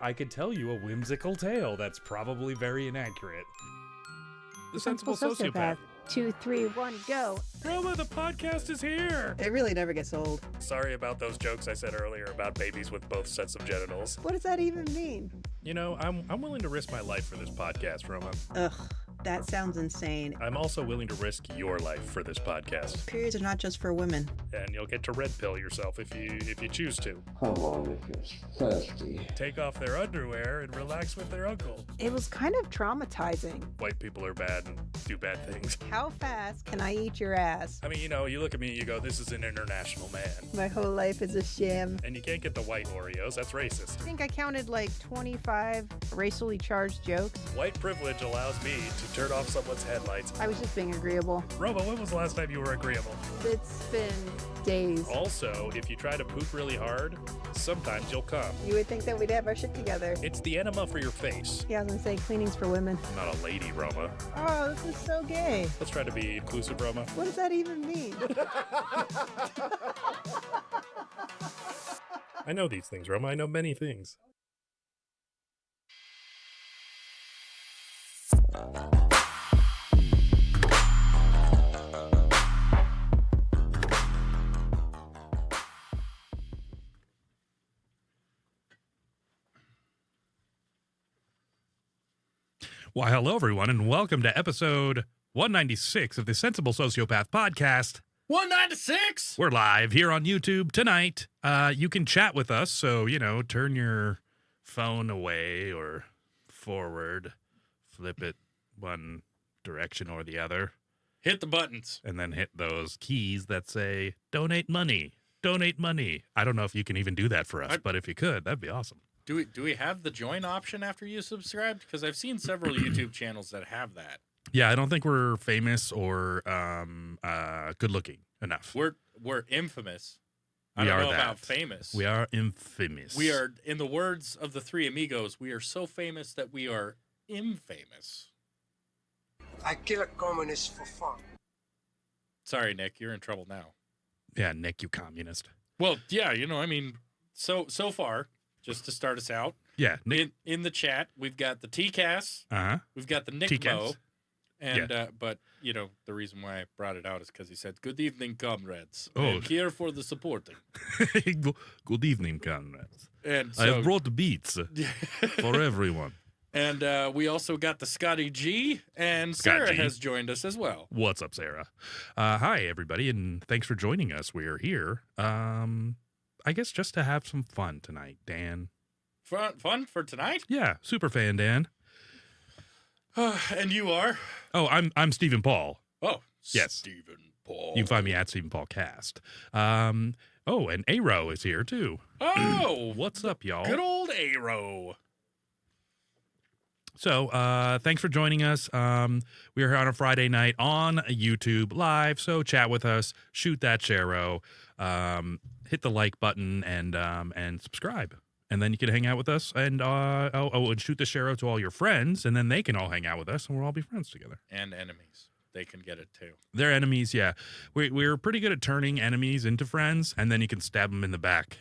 I could tell you a whimsical tale that's probably very inaccurate. The Sensible Sociopath. 2, 3, 1, go. Roma, the podcast is here! It really never gets old. Sorry about those jokes I said earlier about babies with both sets of genitals. What does that even mean? You know, I'm willing to risk my life for this podcast, Roma. Ugh, that sounds insane. I'm also willing to risk your life for this podcast. Periods are not just for women. And you'll get to red pill yourself if you choose to. Come on if you're thirsty. Take off their underwear and relax with their uncle. It was kind of traumatizing. White people are bad and do bad things. How fast can I eat your ass? I mean, you know, you look at me and you go, this is an international man. My whole life is a sham. And you can't get the white Oreos, that's racist. I think I counted like 25 racially charged jokes. White privilege allows me to turn off someone's headlights. I was just being agreeable. Roma, when was the last time you were agreeable? It's been days. Also, if you try to poop really hard, sometimes you'll come. You would think that we'd have our shit together. It's the enema for your face. Yeah, I was gonna say cleaning's for women. I'm not a lady, Roma. Oh, this is so gay. Let's try to be inclusive, Roma. What does that even mean? I know these things, Roma. I know many things. Why, hello, everyone, and welcome to episode 196 of the Sensible Sociopath podcast. 196? We're live here on YouTube tonight. You can chat with us, so, you know, turn your phone away or forward, flip it one direction or the other, Hit the buttons. and then hit those keys that say, donate money, donate money. I don't know if you can even do that for us, but if you could, that'd be awesome. Do we have the join option after you subscribed? Because I've seen several YouTube channels that have that. Yeah, I don't think we're famous or good looking enough. We're infamous. I We don't are know that. about famous. We are infamous. We are, in the words of the three amigos, we are so famous that we are infamous. I kill a communist for fun. Sorry, Nick, you're in trouble now. Yeah, Nick, you communist. Well, yeah, you know, I mean, so far, just to start us out, Yeah, Nick. in the chat, we've got the TCAS, Uh-huh. we've got the Nick TCAS. Mo, and but you know the reason why I brought it out is because he said, "Good evening, comrades. Oh. I'm here for the supporting." Good evening, comrades. And I have so, brought beats for everyone. and we also got the Scotty G, and Scott Sarah G. has joined us as well. What's up, Sarah? Hi, everybody, and thanks for joining us. We're here, I guess, just to have some fun tonight, Dan. Fun for tonight. Yeah, super fan Dan. And you are? Oh, I'm Stephen Paul. Oh, Yes. Stephen Paul. You can find me at Stephen Paul Cast. Oh, and Aro is here too. Oh, What's up, y'all? good old Aero. So, thanks for joining us. We are here on a Friday night on YouTube Live. So, chat with us, shoot that share-o, hit the like button, and subscribe. And then you can hang out with us and and shoot the share-o to all your friends, and then they can all hang out with us, and we'll all be friends together. And enemies. They can get it too. They're enemies, yeah. We're pretty good at turning enemies into friends, and then you can stab them in the back.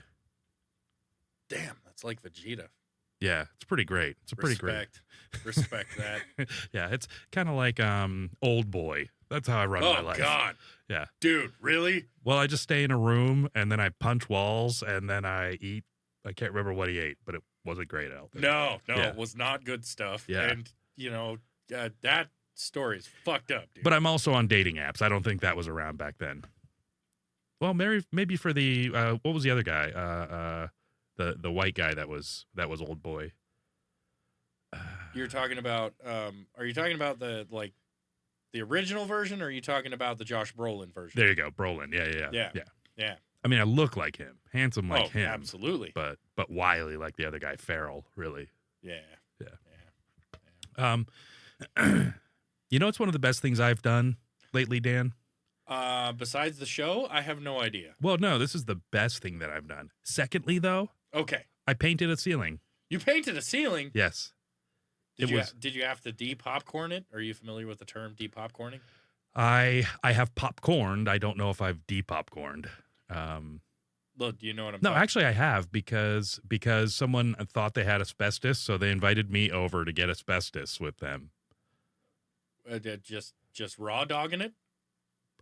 Damn, that's like Vegeta. Yeah, it's pretty great. It's a pretty great. Respect that. Yeah, it's kind of like Old Boy. That's how I run my Oh, life. God. Yeah. Dude, really? Well, I just stay in a room and then I punch walls and then I eat. I can't remember what he ate, but it wasn't great. I don't think. No, Yeah. it was not good stuff. Yeah. And, you know, that story is fucked up, dude. But I'm also on dating apps. I don't think that was around back then. Well, maybe for the what was the other guy? The white guy that was Old Boy. You're talking about, are you talking about the original version, or are you talking about the Josh Brolin version? There you go, Brolin. Yeah. Yeah. I mean, I look like him, handsome like him, absolutely. but wily like the other guy, Farrell. Really. Yeah. You know, it's one of the best things I've done lately, Dan. Besides the show, I have no idea. Well, no, this is the best thing that I've done. Secondly, though, Okay. I painted a ceiling. You painted a ceiling. Yes. Did It you have to de-popcorn it? Are you familiar with the term de-popcorning? I have popcorned. I don't know if I've de-popcorned. Look, do you know what I'm No, talking actually, I have because someone thought they had asbestos, so they invited me over to get asbestos with them. Just raw dogging it?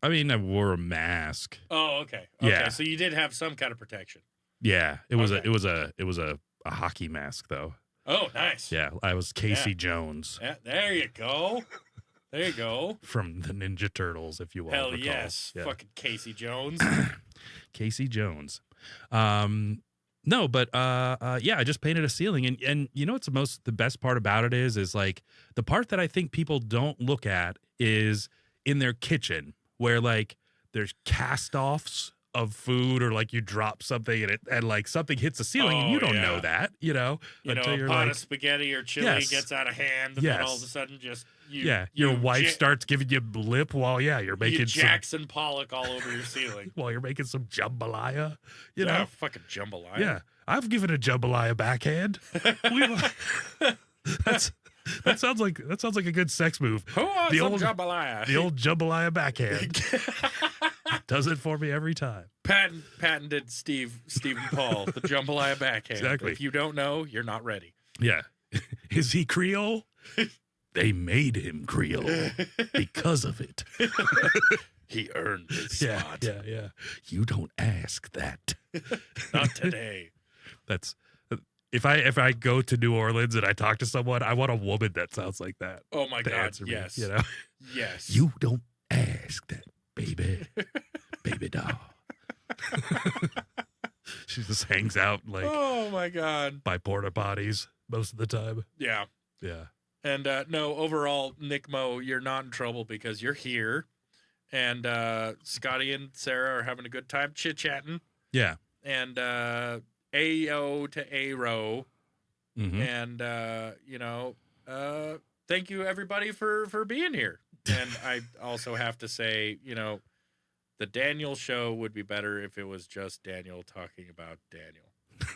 I mean, I wore a mask. Oh, okay. Yeah. So you did have some kind of protection. Yeah, it was Okay. it was a hockey mask though. Oh, nice. Yeah, I was Casey Yeah. Jones Yeah, there you go. There you go. from the Ninja Turtles, if you will. Hell recall. yes. Yeah. Fucking Casey Jones. Casey Jones. No, but yeah, I just painted a ceiling, and you know what's the best part about it is like the part that I think people don't look at is in their kitchen where like there's cast-offs of food, or like you drop something and like something hits the ceiling and you don't know that, You know, until a you're pot like, of spaghetti or chili Yes. gets out of hand, and then all of a sudden just your wife starts giving you lip while you're making you some Jackson Pollock all over your ceiling. while you're making some jambalaya, you Yeah, know. fucking jambalaya. Yeah, I've given a jambalaya backhand. That sounds like a good sex move. Who wants The some old- jambalaya? The old jambalaya backhand does it for me every time. patented Stephen Paul, the jambalaya backhand. Exactly. If you don't know, you're not ready. Yeah, is he Creole? They made him Creole because of it. He earned his Yeah, spot. yeah. You don't ask that. Not today. That's if I go to New Orleans and I talk to someone, I want a woman that sounds like that Oh my to God, answer me. yes. You know, Yes. you don't ask that, baby, baby doll. She just hangs out like Oh my God. by porta potties most of the time. Yeah. Yeah, And no, overall, Nick Mo, you're not in trouble because you're here. And Scotty and Sarah are having a good time chit-chatting. yeah. And AO to ARO. Mm-hmm. And, thank you, everybody, for being here. And I also have to say, the Daniel show would be better if it was just Daniel talking about Daniel.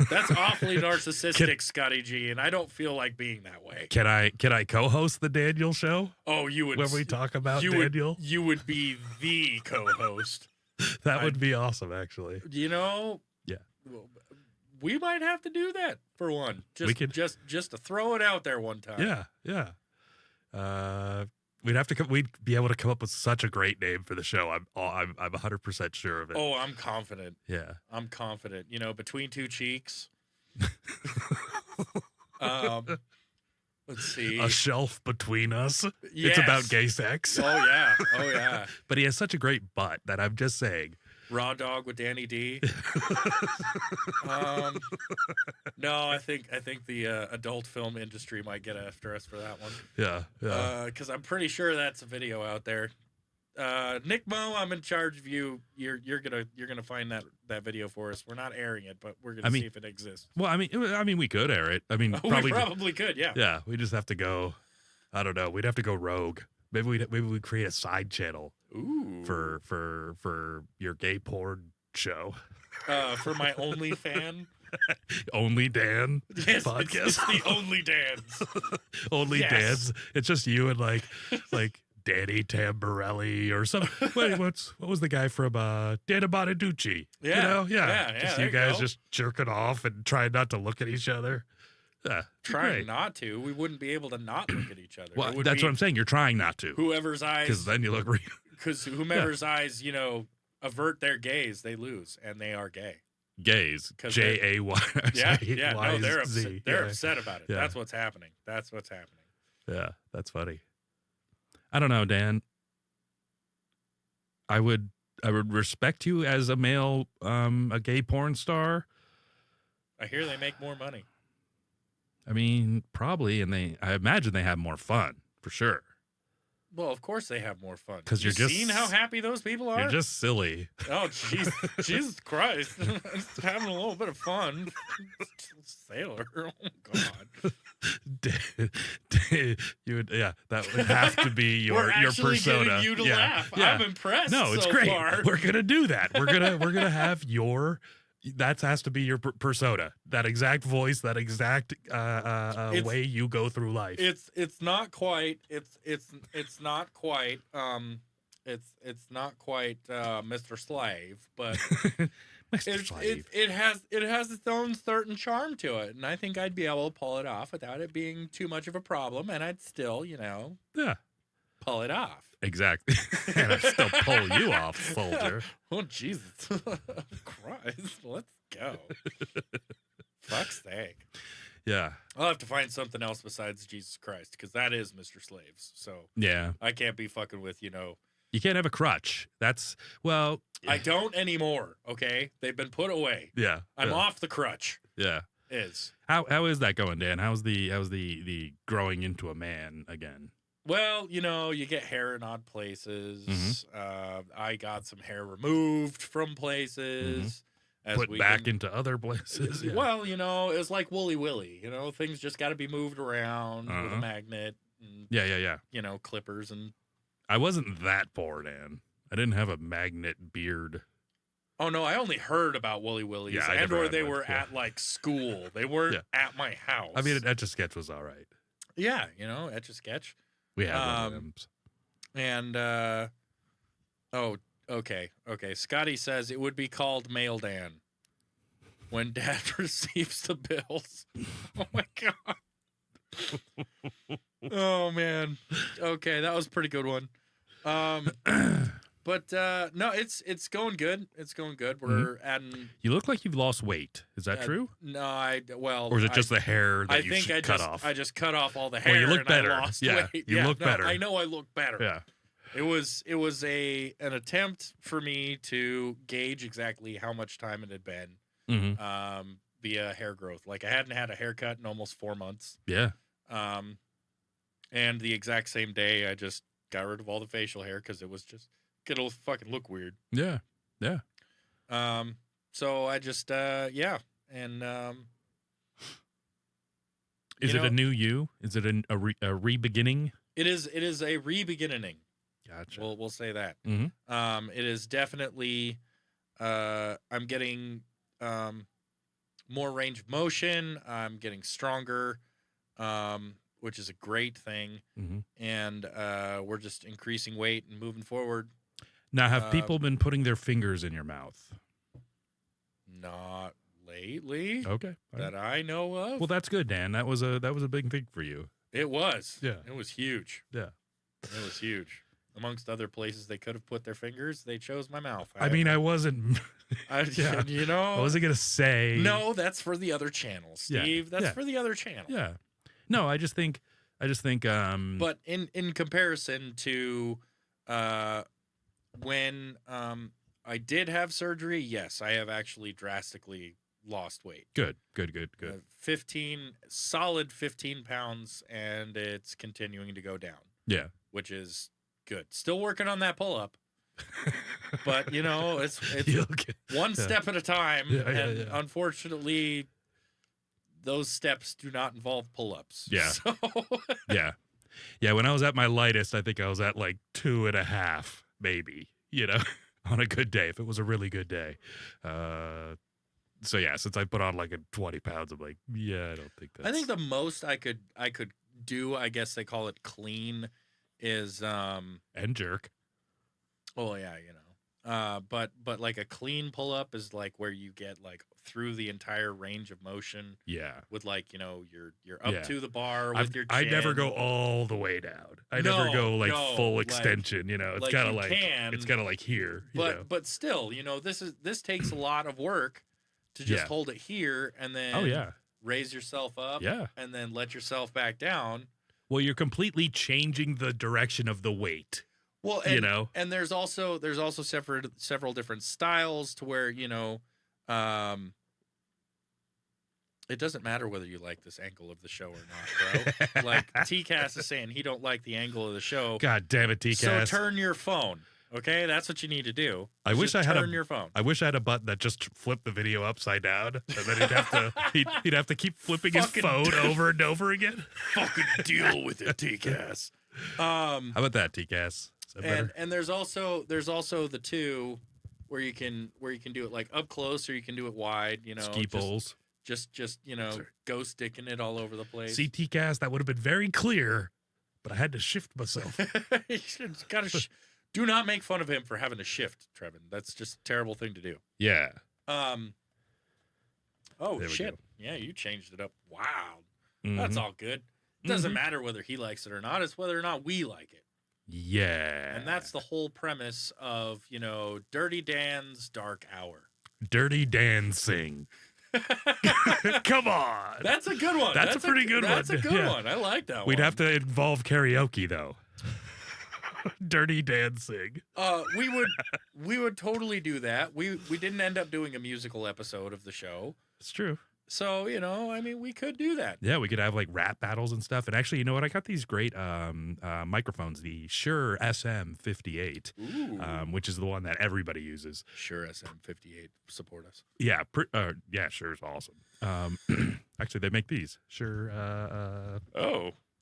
That's awfully narcissistic, Scotty G, and I don't feel like being that way. Can I co-host the Daniel show Oh, you would when we talk about you Daniel? you would be the co-host. That would be awesome, actually. Yeah. We might have to do that for one. Just to throw it out there one time. Yeah. We'd be able to come up with such a great name for the show. I'm 100% sure of it. Oh, I'm confident. Yeah. I'm confident. Between two cheeks. Let's see. A shelf between us. Yes. It's about gay sex. Oh yeah. But he has such a great butt that I'm just saying. Raw dog with Danny D. No, I think the adult film industry might get after us for that one. Yeah. Because I'm pretty sure that's a video out there. Nick Mo, I'm in charge of you. You're gonna find that video for us. We're not airing it, but we're gonna see if it exists. Well, I mean, we could air it. I mean, We probably could. Yeah. Yeah, we just have to go. I don't know. We'd have to go rogue. Maybe we create a side channel. Ooh. For your gay porn show. For my only fan. Only Dan Yes, podcast. it's the Only Dans. Only Yes. Dan's. It's just you and like Danny Tamborelli or some. Wait, what was the guy from Dana Bonaducci? Yeah. Yeah. Just there you guys go. just jerking off and trying not to look at each other. Yeah, Trying great. not to. We wouldn't be able to not look at each other. Well, It would that's be what I'm saying. You're trying not to, Whoever's eyes, because then you look real. because whomever's eyes, avert their gaze, they lose, and they are gay. Gays. 'Cause Jay. Yeah. No, they're upset. Z. They're Yeah. upset about it. Yeah. That's what's happening. Yeah, that's funny. I don't know, Dan. I would respect you as a male, a gay porn star. I hear they make more money. I mean, probably, and I imagine they have more fun for sure. Well, of course they have more fun. 'Cause You you're just- seen how happy those people are? You're just silly. Oh, jeez, Jesus Christ! Just having a little bit of fun. Sailor, oh God. You would, that would have to be your We're actually persona. getting you to Yeah, laugh. yeah. I'm impressed. No, it's so great. Far. We're gonna do that. We're gonna have your. That has to be your persona. That exact voice. That exact way you go through life. It's not quite. It's not quite. It's not quite Mr. Slave, but Mr. Slave. it has its own certain charm to it, and I think I'd be able to pull it off without it being too much of a problem, and I'd still, Yeah, pull it off. exactly. And I still pull you off, soldier. Oh Jesus Christ! Let's go. Fuck's sake. Yeah, I'll have to find something else besides Jesus Christ, because that is Mr. Slaves. So yeah. I can't be fucking with, You can't have a crutch. That's I don't anymore. Okay, they've been put away. Yeah, I'm yeah, off the crutch. Yeah. Is How is that going, Dan? How's the growing into a man again? well, you get hair in odd places. Mhm. I got some hair removed from places. As Put we back can- into other places. Yeah. Well, it's like Wooly Willy. Things just got to be moved around with Uh-huh. a magnet and, yeah. clippers and. I wasn't that poor, Dan. I didn't have a magnet beard. Oh no, I only heard about Wooly Willies, Yeah, I and never or had they one, were yeah. at like school. They weren't Yeah. at my house. I mean, Etch-a-Sketch was all right. yeah, Etch a Sketch. We had one of Um, them. And oh, okay. Scotty says it would be called Mail Dan when Dad receives the bills. Oh my god. Oh man. Okay, that was a pretty good one. But no, it's going good. It's going good. We're adding. You look like you've lost weight. Is that true? No, Or is it just the hair that I you think I cut just off? I just cut off all the hair. Well, you look and better. I lost Yeah, weight. you look better. I know I look better. Yeah. It was an attempt for me to gauge exactly how much time it had been Mm-hmm. via hair growth. Like I hadn't had a haircut in almost 4 months. Yeah. And the exact same day I just got rid of all the facial hair because it was just gonna fucking look weird. Yeah. Yeah. So I just yeah. And Is it a new you? Is it a re-beginning? it is a re-beginning. Gotcha. We'll say that. Mhm. It is definitely. I'm getting more range of motion. I'm getting stronger, which is a great thing. Mhm. And we're just increasing weight and moving forward. Now, have people been putting their fingers in your mouth? Not lately Okay. All right. that I know of. Well, that's good, Dan. That was a big thing for you. It was. Yeah. It was huge. Yeah. It was huge. Amongst other places they could have put their fingers, they chose my mouth. I mean, I wasn't. Yeah. You know, I wasn't gonna say. no, that's for the other channel, Yeah, Steve. That's yeah. for the other channel. Yeah. No, I just think. But in comparison to when I did have surgery, yes, I have actually drastically lost weight. good. 15 pounds, and it's continuing to go down, Yeah. which is good. Still working on that pull up, but it's You'll get- one yeah. step at a time, Yeah, and yeah. unfortunately, those steps do not involve pull ups. Yeah. So, Yeah. Yeah. When I was at my lightest, I think I was at like 2.5, maybe, on a good day, if it was a really good day. So yeah, since I put on like 20 pounds, I'm like, yeah, I don't think that's. I think the most I could do, I guess they call it clean, is And jerk. oh yeah, but like a clean pull up is like where you get like through the entire range of motion Yeah. with like you're up Yeah. to the bar with your chin. I never go all the way down. I never go like full extension. It's like kind of you like can, it's kind of like here. but still, this takes a lot of work to just Yeah. hold it here and then Oh yeah. raise yourself up Yeah. and then let yourself back down. Well, you're completely changing the direction of the weight. Well, You and, know? and there's also several different styles to where it doesn't matter whether you like this angle of the show or not, bro. Like TCAS is saying he don't like the angle of the show. God damn it, TCAS. So turn your phone. Okay, that's what you need to do. I wish Just I had turn your phone. I wish I had a button that just flipped the video upside down, and then he'd have to keep flipping his Fucking phone over and over again. Fucking deal with it, TCAS. How about that, TCAS? Is that better? And there's also the two where you can do it like up close or you can do it wide. Ski poles. Just go sticking it all over the place. See, TCAS, that would have been very clear, but I had to shift myself. You gotta do not make fun of him for having to shift, Trevin. That's just a terrible thing to do. Yeah. Oh There we shit! go. Yeah, you changed it up. Wow, that's Mhm. all good. It doesn't Mhm. matter whether he likes it or not. It's whether or not we like it. Yeah. And that's the whole premise of, Dirty Dan's Dark Hour. Dirty Dancing. Come on. That's a good one. That's a pretty good That's one. a good Yeah. one. I like that We'd one. have to involve karaoke though. Dirty Dancing. We would totally do that. We didn't end up doing a musical episode of the show. It's true. So, we could do that. Yeah, we could have like rap battles and stuff. And actually, you know what? I got these great microphones, the Shure SM58, Ooh. which is the one that everybody uses. Sure, SM58 support us. Yeah, Shure's awesome. Actually, they make these Shure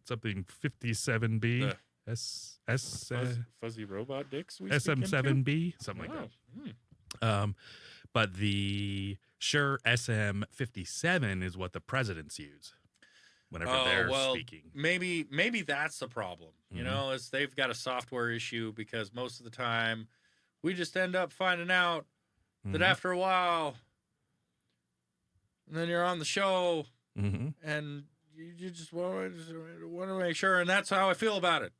something 57B The Fuzzy robot dicks we SM7B, something like that. But the Shure SM57 is what the presidents use whenever they're speaking. Maybe that's the problem. Is they've got a software issue because most of the time we just end up finding out that after a while, and then you're on the show and you just want to make sure, and that's how I feel about it.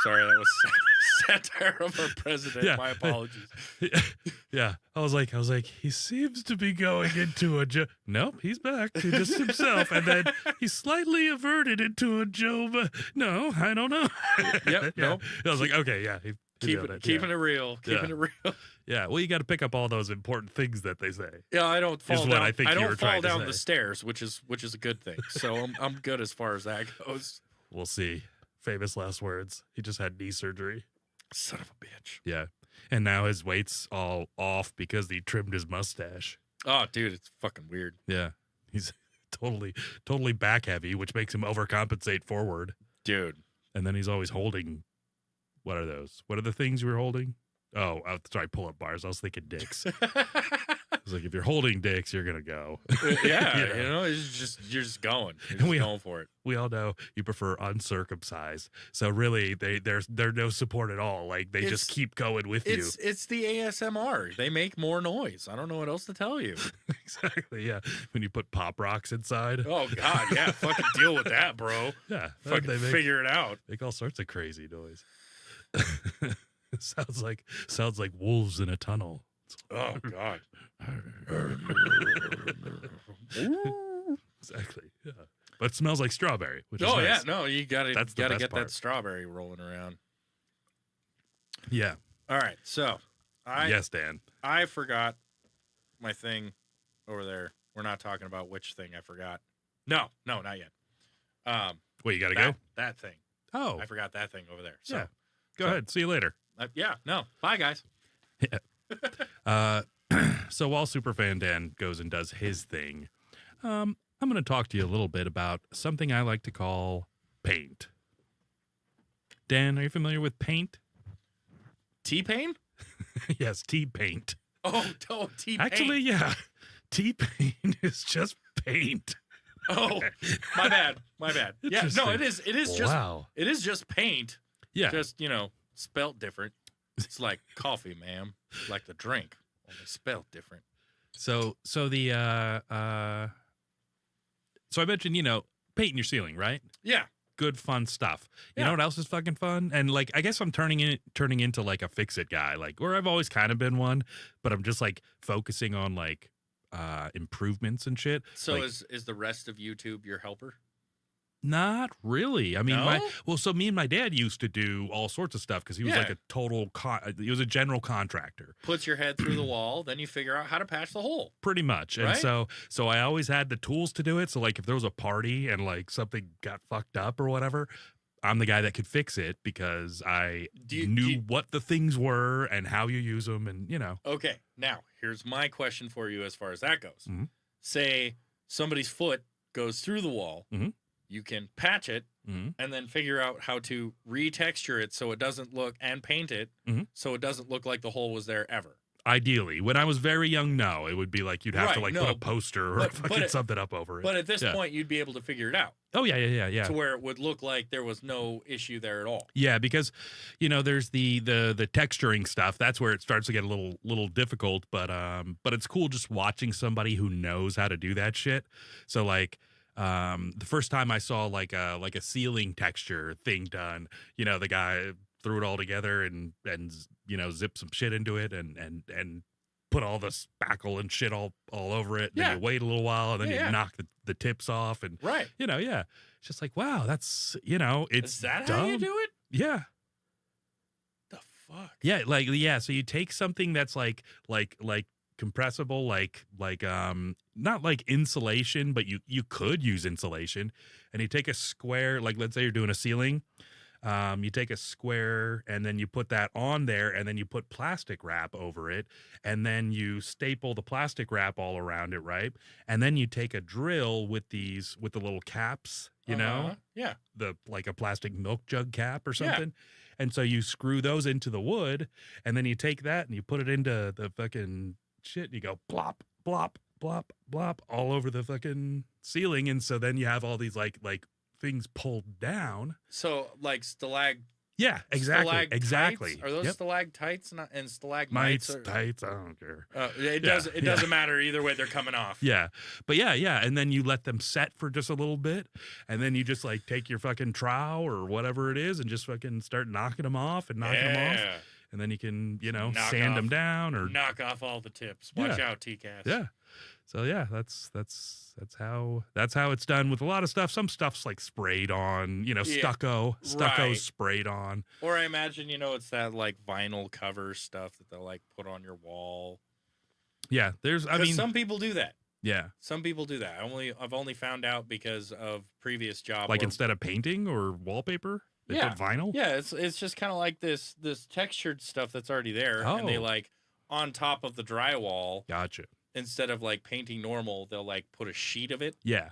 Sorry, that was satire of our president. Yeah. My apologies. Yeah, I was like, he seems to be going into a nope, he's back to just himself, and then he slightly averted into a Job. No, I don't know. Yep. Yeah. Nope. I was like, okay, yeah, Keeping it real. Keeping it real. Yeah, well, you got to pick up all those important things that they say. Yeah, I don't fall what down. I think you were don't fall trying to down say. the stairs, which is a good thing. So I'm good as far as that goes. We'll see. Famous last words. He just had knee surgery. Son of a bitch. Yeah, and now his weight's all off because he trimmed his mustache. Oh, dude, it's fucking weird. Yeah, he's totally back heavy, which makes him overcompensate forward. Dude. And then he's always holding. What are those? What are the things you were holding? Oh, sorry, pull-up bars. I was thinking dicks. I was like, if you're holding dicks, you're gonna go. Yeah, You know? you're just going. You're And just going for it. We all know you prefer uncircumcised, so really, there's no support at all. Like they just keep going with you. It's the ASMR. They make more noise. I don't know what else to tell you. Exactly. Yeah. When you put pop rocks inside. Oh God, yeah. Fucking deal with that, bro. Yeah. Fucking they figure it out. make all sorts of crazy noise. sounds like wolves in a tunnel. Oh God. Exactly. Yeah. But it smells like strawberry, which is Oh nice. yeah, no, you gotta That's the best get part. that strawberry rolling around. Yeah. All right, so Yes, Dan. I forgot my thing over there. We're not talking about which thing I forgot. No, not yet. Wait, you gotta go? That thing. Oh. I forgot that thing over there. So Yeah. Go ahead. See you later. no. Bye guys. So while Superfan Dan goes and does his thing, I'm going to talk to you a little bit about something I like to call paint. Dan, are you familiar with paint? T-Pain? Yes, T-paint. Oh, T-Pain. Actually, yeah. T-paint is just paint. Oh, my bad. Yeah, no, it is just Wow. it is just paint. Yeah. Just, spelt different. It's like coffee, ma'am. Like the drink, only spelt different. So I mentioned, painting your ceiling, right? Yeah. Good fun stuff. You Yeah. know what else is fucking fun? And like I guess I'm turning into like a fix it guy, like or I've always kind of been one, but I'm just like focusing on like improvements and shit. So Like, is the rest of YouTube your helper? not really. I mean, No? so me and my dad used to do all sorts of stuff because he was Yeah. like a total he was a general contractor. Puts your head through the wall, then you figure out how to patch the hole. Pretty much. And Right? so I always had the tools to do it. So like if there was a party and like something got fucked up or whatever, I'm the guy that could fix it because I knew what the things were and how you use them and Okay, now here's my question for you as far as that goes. Mhm. Say somebody's foot goes through the wall, Mhm. you can patch it Mhm. and then figure out how to retexture it so it doesn't look and paint it Mhm. so it doesn't look like the hole was there ever. Ideally, when I was very young, no, it would be like you'd have to Right, like put no, a poster or but- fucking but- something up over it. But at this Yeah. point, you'd be able to figure it out Oh yeah. to where it would look like there was no issue there at all. Yeah, because there's the texturing stuff. That's where it starts to get a little difficult. But it's cool just watching somebody who knows how to do that shit. So like the first time I saw like a ceiling texture thing done, the guy threw it all together and zipped some shit into it and put all the spackle and shit all over it. And Yeah. then you wait a little while and then Yeah, you yeah. knock the tips off and Right. yeah. It's just like, wow, that's it's Is that dumb. how you do it? Yeah. The fuck? Yeah, so you take something that's like compressible, like not like insulation, but you could use insulation, and you take a square, like let's say you're doing a ceiling, you take a square and then you put that on there, and then you put plastic wrap over it, and then you staple the plastic wrap all around it, right? And then you take a drill with the little caps, Uh-huh. Yeah. like a plastic milk jug cap or Yeah. something. And so you screw those into the wood, and then you take that and you put it into the fucking shit, and you go plop, plop, plop, plop all over the fucking ceiling. And so then you have all these like things pulled down. So like Yeah, exactly. stalactites? Exactly. Are those Yep. stalactites and stalagmites? Mites, Or, tights, I don't care. it Yeah, doesn't. It yeah. doesn't matter either way. They're coming off. Yeah. But yeah. And then you let them set for just a little bit. And then you just like take your fucking trowel or whatever it is and just fucking start knocking them off and knocking them off. Yeah. And then you can, Knock sand off- them down or Knock off all the tips. Watch out, TCAS. yeah. So yeah, that's how it's done with a lot of stuff. Some stuff's like sprayed on, stucco's right. sprayed on. Or I imagine it's that like vinyl cover stuff that they'll like put on your wall. Yeah, I 'Cause mean, some people do that. yeah, Some people do that. I've only found out because of previous job. like where- instead of painting or wallpaper, they Yeah. put vinyl. Yeah, it's just kind of like this textured stuff that's already there, and they Oh. like on top of the drywall Gotcha. instead of like painting normal, they'll like put a sheet of it. Yeah.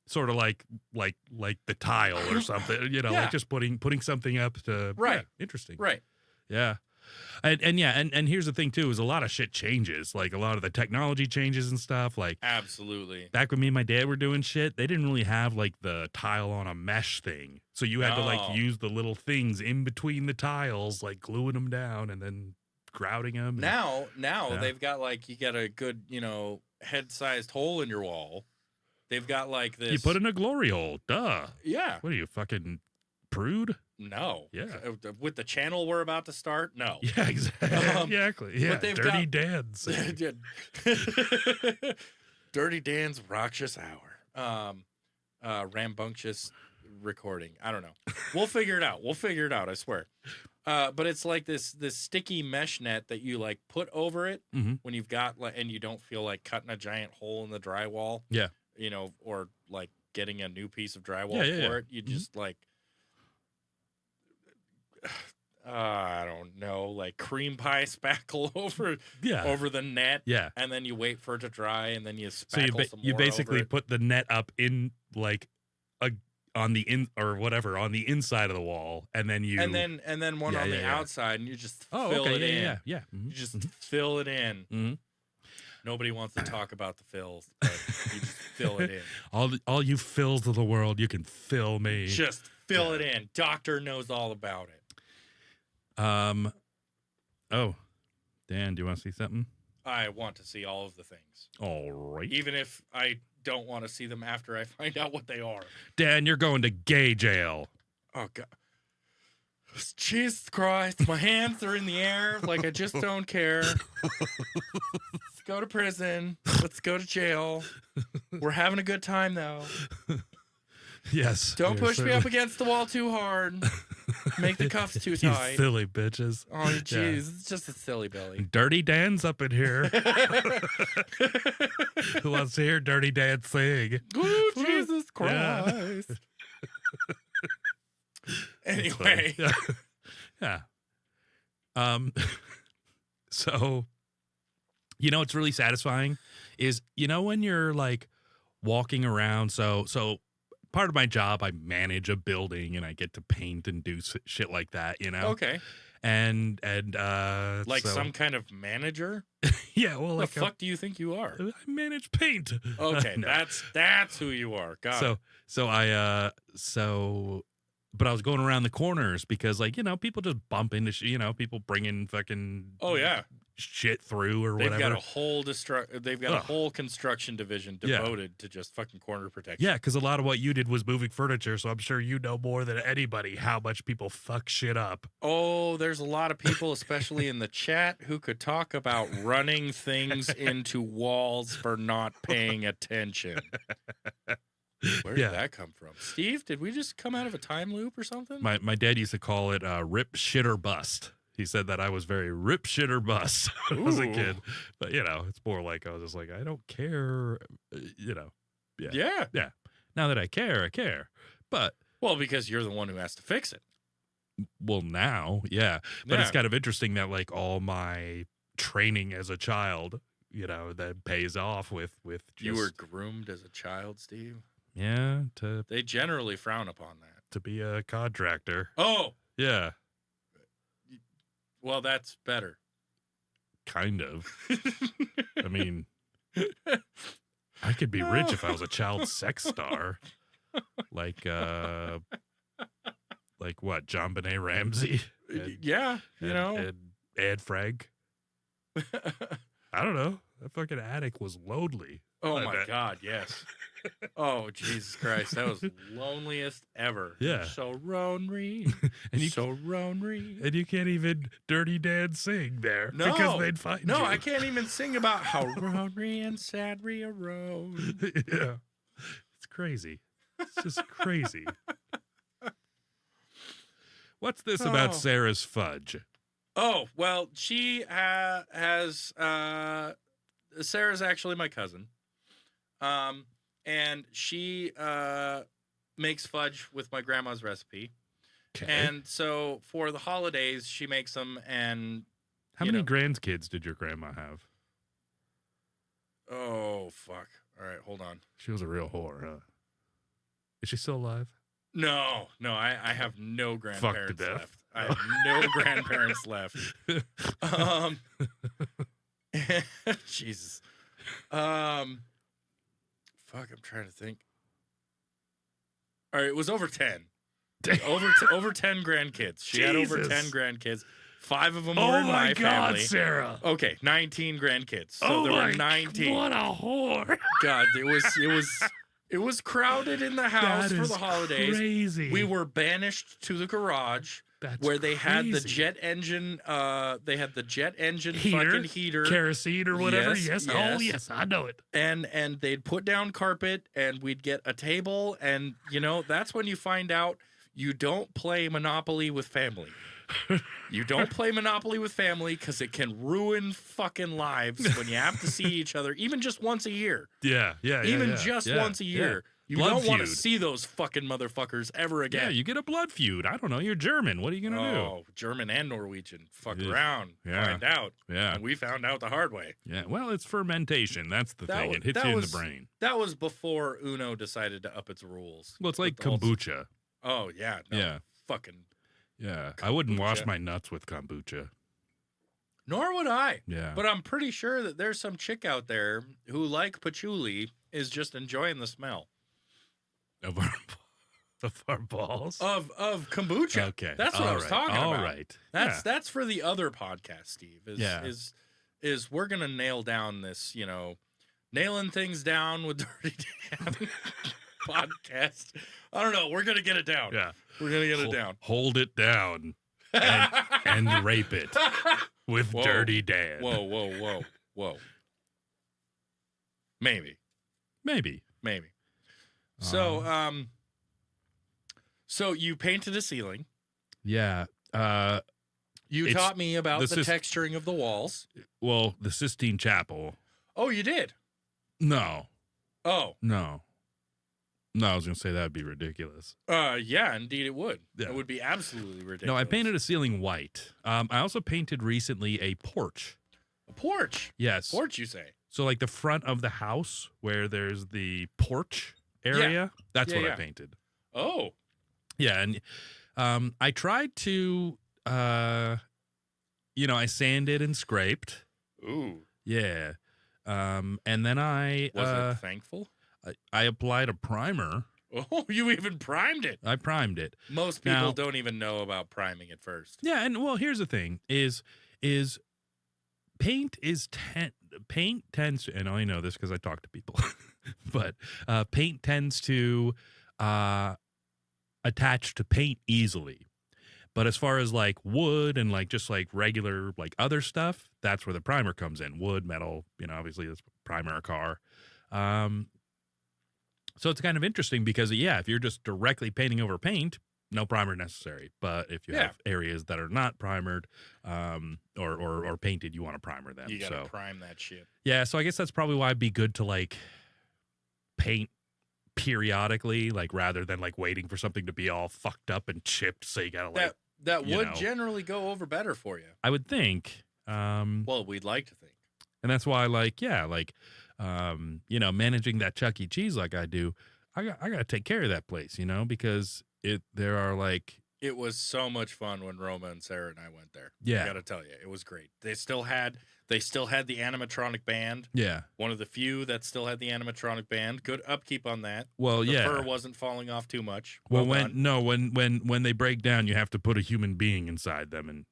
Sort of like the tile or something, Yeah. like just putting something up to Right. yeah, interesting. Right. Yeah. And here's the thing too, is a lot of shit changes. Like a lot of the technology changes and stuff. Like Absolutely. back when me and my dad were doing shit, they didn't really have like the tile on a mesh thing. So you had to No. like use the little things in between the tiles, like gluing them down and then grouting them. Now Yeah. they've got like you got a good head-sized hole in your wall. They've got like this. you put in a glory hole. Duh. Yeah. What are you, fucking prude? No. Yeah. With the channel we're about to start, no. Yeah, exactly. Yeah, they've dirty got- dads. Dirty Dan's Roxas Hour. Rambunctious recording. I don't know. We'll figure it out. I swear. But it's like this sticky mesh net that you like put over it Mhm. when you've got like, and you don't feel like cutting a giant hole in the drywall. Yeah. Or like getting a new piece of drywall Yeah, for yeah. it. You Mhm. just like. I don't know, like cream pie spackle Yeah. over the net, Yeah. and then you wait for it to dry, and then you spackle So you some you more basically over it. put the net up in like on the inside of the wall, and then you and then one Yeah, on yeah, the yeah. outside, and you just oh fill okay it in. yeah. You Mhm. just fill it in. Mhm. Nobody wants to talk about the fills, but you just fill it in. all you fills of the world, you can fill me. Just fill it in. Doctor knows all about it. Oh, Dan, do you want to see something? I want to see all of the things, All right, even if I don't want to see them after I find out what they are. Dan, you're going to gay jail. Oh God. Jesus Christ, my hands are in the air like I just don't care. Let's go to prison. Let's go to jail. We're having a good time though. Yes. Don't you're push me up certainly- against the wall too hard. Make the cuffs too You tight. silly bitches. Oh jeez, it's just a silly Billy. Dirty Dan's up in here. Who wants to hear Dirty Dan sing? Oh Jesus Yeah. Christ. That's funny. Anyway, Yeah. So, what's really satisfying is, when you're like walking around. So part of my job, I manage a building and I get to paint and do shit like that, okay. Like so- some kind of manager? yeah, well, What like the fuck do you think you are? I manage paint. Okay, No. that's who you are. Got it. But I was going around the corners because, like, people just bump into people bringing fucking Oh yeah, shit through or they've whatever. got a whole Ugh. whole construction division Yeah. devoted to just fucking corner protection. Yeah, because a lot of what you did was moving furniture, so I'm sure you know more than anybody how much people fuck shit up. Oh, there's a lot of people, especially in the chat, who could talk about running things into walls for not paying attention. Where did Yeah. that come from? Steve, did we just come out of a time loop or something? My dad used to call it rip shit or bust. He said that I was very rip shit or bust when I was a Ooh. kid. But it's more like I was just like, I don't care. Yeah. Now that I care, I care. But Well, because you're the one who has to fix it. well, now, yeah. But it's Yeah. kind of interesting that like all my training as a child, that pays off with just, You were groomed as a child, Steve. to They generally frown upon that. be a contractor. Oh, Yeah, well, that's better. kind of. I mean, I could be rich if I was a child sex star, like what, John Benet Ramsey, and, Yeah, and Ed Frank. I don't know. That fucking attic was lonely. Oh I my bet. God, yes. Oh Jesus Christ, that was loneliest ever. Yeah. So lonely, And you so lonely. and you can't even Dirty Dan sing there No, because they'd find no, you. I can't even sing about how lonely and sad we arose. Yeah, it's crazy. It's just crazy. What's this about Oh. Sarah's fudge? Oh well, she has. Sarah's actually my cousin, and she makes fudge with my grandma's recipe. Okay. And so for the holidays, she makes them. And How you many know- grandkids did your grandma have? oh fuck! All right, hold on. She was a real whore, huh? Is she still alive? No, I have no grandparents death. left. I have no grandparents left. Jesus. Fuck, I'm trying to think. All right, it was over 10. Over 10 grandkids. She had over 10 Jesus. grandkids. 5 of them were Oh in my my God, family. Sarah! Okay, 19 grandkids. So Oh there were my- 19. What a whore! God, it was crowded in the house That for is the holidays. Crazy. We were banished to the garage. That's Where they had the crazy. jet engine, Heater? fucking heater, kerosene or whatever. Yes, Oh yes. yes, I know it. and they'd put down carpet, and we'd get a table, and that's when you find out you don't play Monopoly with family. You don't play Monopoly with family because it can ruin fucking lives when you have to see each other, even just once a year. Yeah. Even just yeah, once a yeah. year. You Blood don't want to feud. see those fucking motherfuckers ever Yeah, again. you get a blood feud. I don't know. You're German. What are you gonna Oh, German and Norwegian. Fuck Yeah. around. Yeah. Find out. do? Yeah. And we found out the hard way. Yeah. Well, it's fermentation. That's the That thing. wa- It hits that you in was- the brain. That was before Uno decided to up its rules. Well, it's like With the whole- kombucha. Oh, yeah. No, Yeah. Fucking. Yeah. I wouldn't wash Kombucha. my nuts with kombucha. Nor would I. Yeah. But I'm pretty sure that there's some chick out there who, like patchouli, is just enjoying the smell Of our balls. of kombucha. Okay. That's what I was talking All about. right. That's for the other podcast, Steve. Yeah. Is we're gonna nail down this, nailing things down with Dirty Dan podcast. I don't know. We're gonna get it down. Yeah. We're gonna get it down. Hold it down and rape it with Whoa. Dirty Dan. Whoa. Maybe. Maybe. So, so you painted a ceiling. Yeah. You It's- taught me about this the is- texturing of the walls. Well, the Sistine Chapel. Oh, you did? No. Oh, No. No, I was going to say that would be ridiculous. yeah, indeed it would. Yeah. It would be absolutely ridiculous. No, I painted a ceiling white. I also painted recently a porch. a porch. Yes. Porch, you say? So like the front of the house where there's the porch area, that's Yeah, what yeah. I painted. Oh, Yeah, and I tried to I sanded and scraped. Ooh. Yeah. And then I Was it thankful? I applied a primer. Oh, you even primed it. I primed it. Most people Now- don't even know about priming at first. Yeah, and well, here's the thing: is paint paint tends to, and I know this because I talk to people, but paint tends to attach to paint easily. But as far as like wood and like just like regular like other stuff, that's where the primer comes in. Wood, metal, obviously that's primer a car. So it's kind of interesting because if you're just directly painting over paint, no primer necessary. But if you have areas that are not primered or painted, you want to primer them. You gotta prime that shit. Yeah, so I guess that's probably why it'd be good to like paint periodically, like rather than like waiting for something to be all fucked up and chipped. So you gotta like that would generally go over better for you. I would think. Well, we'd like to think. And that's why managing that Chuck E. Cheese like I do, I got to take care of that place, because there are like. It was so much fun when Roma and Sarah and I went there. Yeah. I got to tell you, it was great. They still had the animatronic band. Yeah. One of the few that still had the animatronic band. Good upkeep on that. Well, the fur wasn't falling off too much. Well, when they break down, you have to put a human being inside them and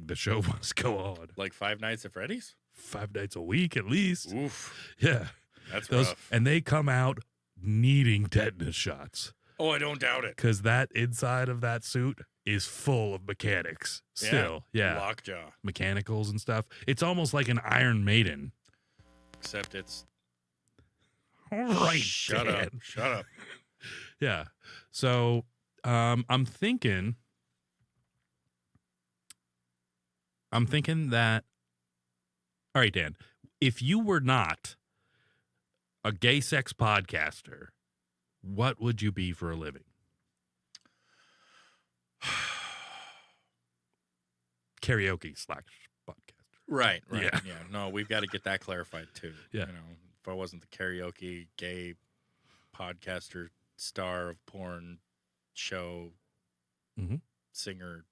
the show must go on. Like Five Nights at Freddy's? 5 nights a week at least. Oof. Yeah. That's rough. And they come out needing tetanus shots. Oh, I don't doubt it. Because that inside of that suit is full of mechanics still. Yeah. Lockjaw. Mechanicals and stuff. It's almost like an Iron Maiden. Except it's... All right, Shut Dan. up. Shut up. Yeah. So I'm thinking that, all right, Dan, if you were not a gay sex podcaster, what would you be for a living? Karaoke / podcaster. Right. Yeah. Yeah. No, we've got to get that clarified too. Yeah. If I wasn't the karaoke gay podcaster, star of porn show, singer.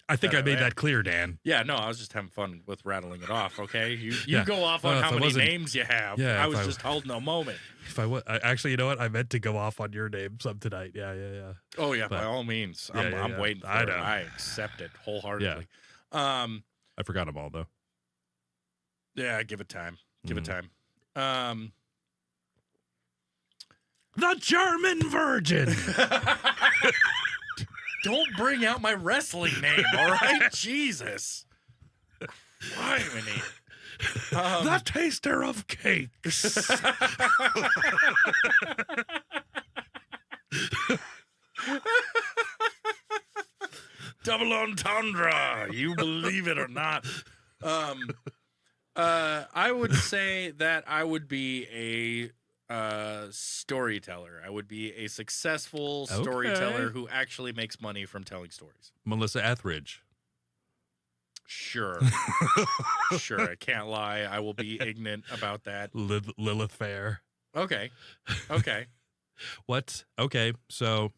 I think I made that clear, Dan. Yeah, no, I was just having fun with rattling it off. Okay, you go off on Well, how if I many wasn't- names you have. Yeah, I if was I- just holding a moment. If actually, you know what? I meant to go off on your name some tonight. Yeah. Oh yeah, But- by all means, Yeah, I'm yeah. waiting for I it. know. I accept it wholeheartedly. I forgot them all though. Yeah, give it time. Give it time. The German Virgin. Don't bring out my wrestling name, all right? Jesus. Criminy. The taster of cakes. Double entendre. You believe it or not. I would say that I would be a storyteller. I would be a successful storyteller who actually makes money from telling stories. Melissa Etheridge. Sure. Sure. I can't lie. I will be ignorant about that. Lilith Fair. Okay. So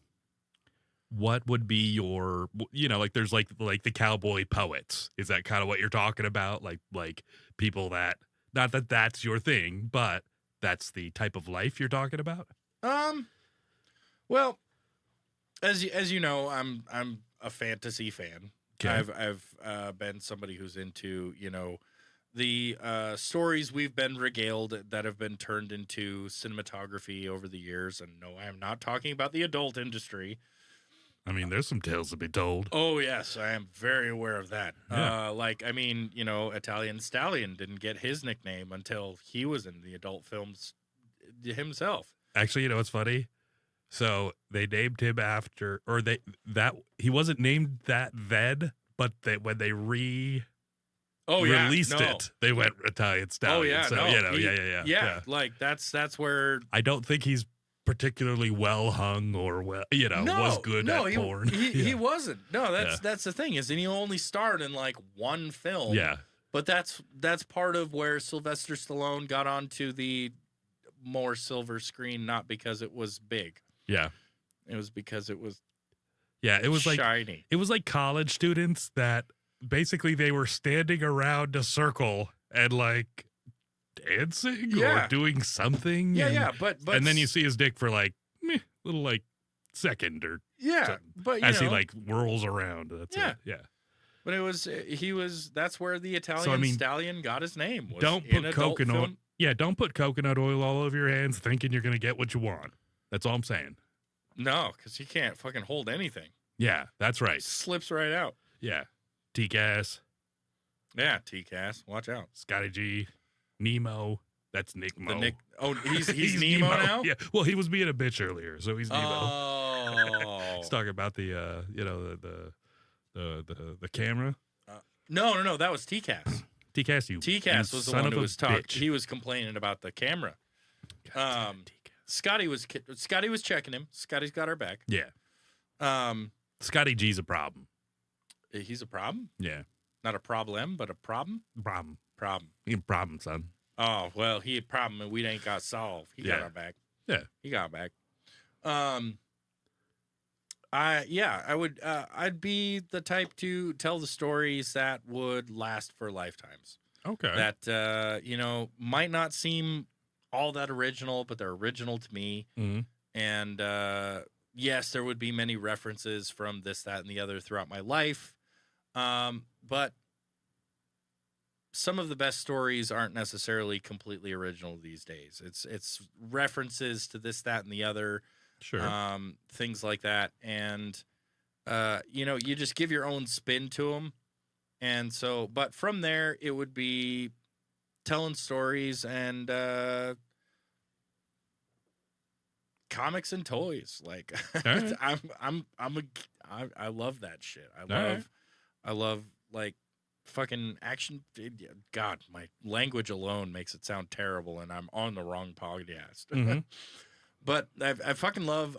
what would be your, like there's like the cowboy poets. Is that kind of what you're talking about? Like people that, not that that's your thing, but that's the type of life you're talking about? Well, as you know, I'm a fantasy fan. Okay. I've been somebody who's into, the stories we've been regaled that have been turned into cinematography over the years. And no, I am not talking about the adult industry. I mean, there's some tales to be told. Oh, yes, I am very aware of that. Yeah. Italian Stallion didn't get his nickname until he was in the adult films himself. Actually, you know what's funny? So they named him after, he wasn't named that then, but when they released it, they went Italian Stallion. Oh yeah, so, no, yeah. Like that's where I don't think he's particularly well hung or was good at porn. He wasn't. No, that's the thing is, and he only starred in like one film. Yeah, but that's part of where Sylvester Stallone got onto the more silver screen, not because it was big. Yeah, it was because it was. Yeah, it was shiny. It was like college students that basically they were standing around a circle and like dancing Yeah. or doing something. Yeah, and, yeah, but and then you see his dick for like little like second or yeah, something, but as he like whirls around. That's Yeah. it. Yeah. but he was that's where the Italian I mean, stallion got his name. Was Don't in put adult coconut. film. Yeah, don't put coconut oil all over your hands thinking you're gonna get what you want. That's all I'm saying. No, because he can't fucking hold anything. Yeah, that's right. Slips right out. Yeah. T-Gas, Yeah, T-Cast, watch out. Scotty G, Nemo. That's Nick Mo. The Nick. Oh, he's Nemo now. Yeah. Well, he was being a bitch earlier, so he's Nemo. Oh. He's talking about the the camera. No. That was T-Cast. T-Cast, you T-Cast you was the son one of who a was talking. bitch. He was complaining about the camera. God damn T-Cast. Scotty was checking him. Scotty's got our back. Yeah. Scotty G's a problem. He's a problem. Yeah. Not a problem, but a problem. Problem. Problem. You a problem, son. Oh well, he a problem and we ain't got solved. He got Yeah. our back. Yeah. He got our back. I would. I'd be the type to tell the stories that would last for lifetimes. Okay. That might not seem all that original, but they're original to me. Mhm. And yes, there would be many references from this, that, and the other throughout my life. But some of the best stories aren't necessarily completely original these days. It's references to this, that, and the other, Sure. things like that, and you just give your own spin to them. And so, but from there, it would be telling stories and comics and toys. Like right. I love that shit. right. I love like fucking action. God, my language alone makes it sound terrible, and I'm on the wrong podcast. Mhm. But I fucking love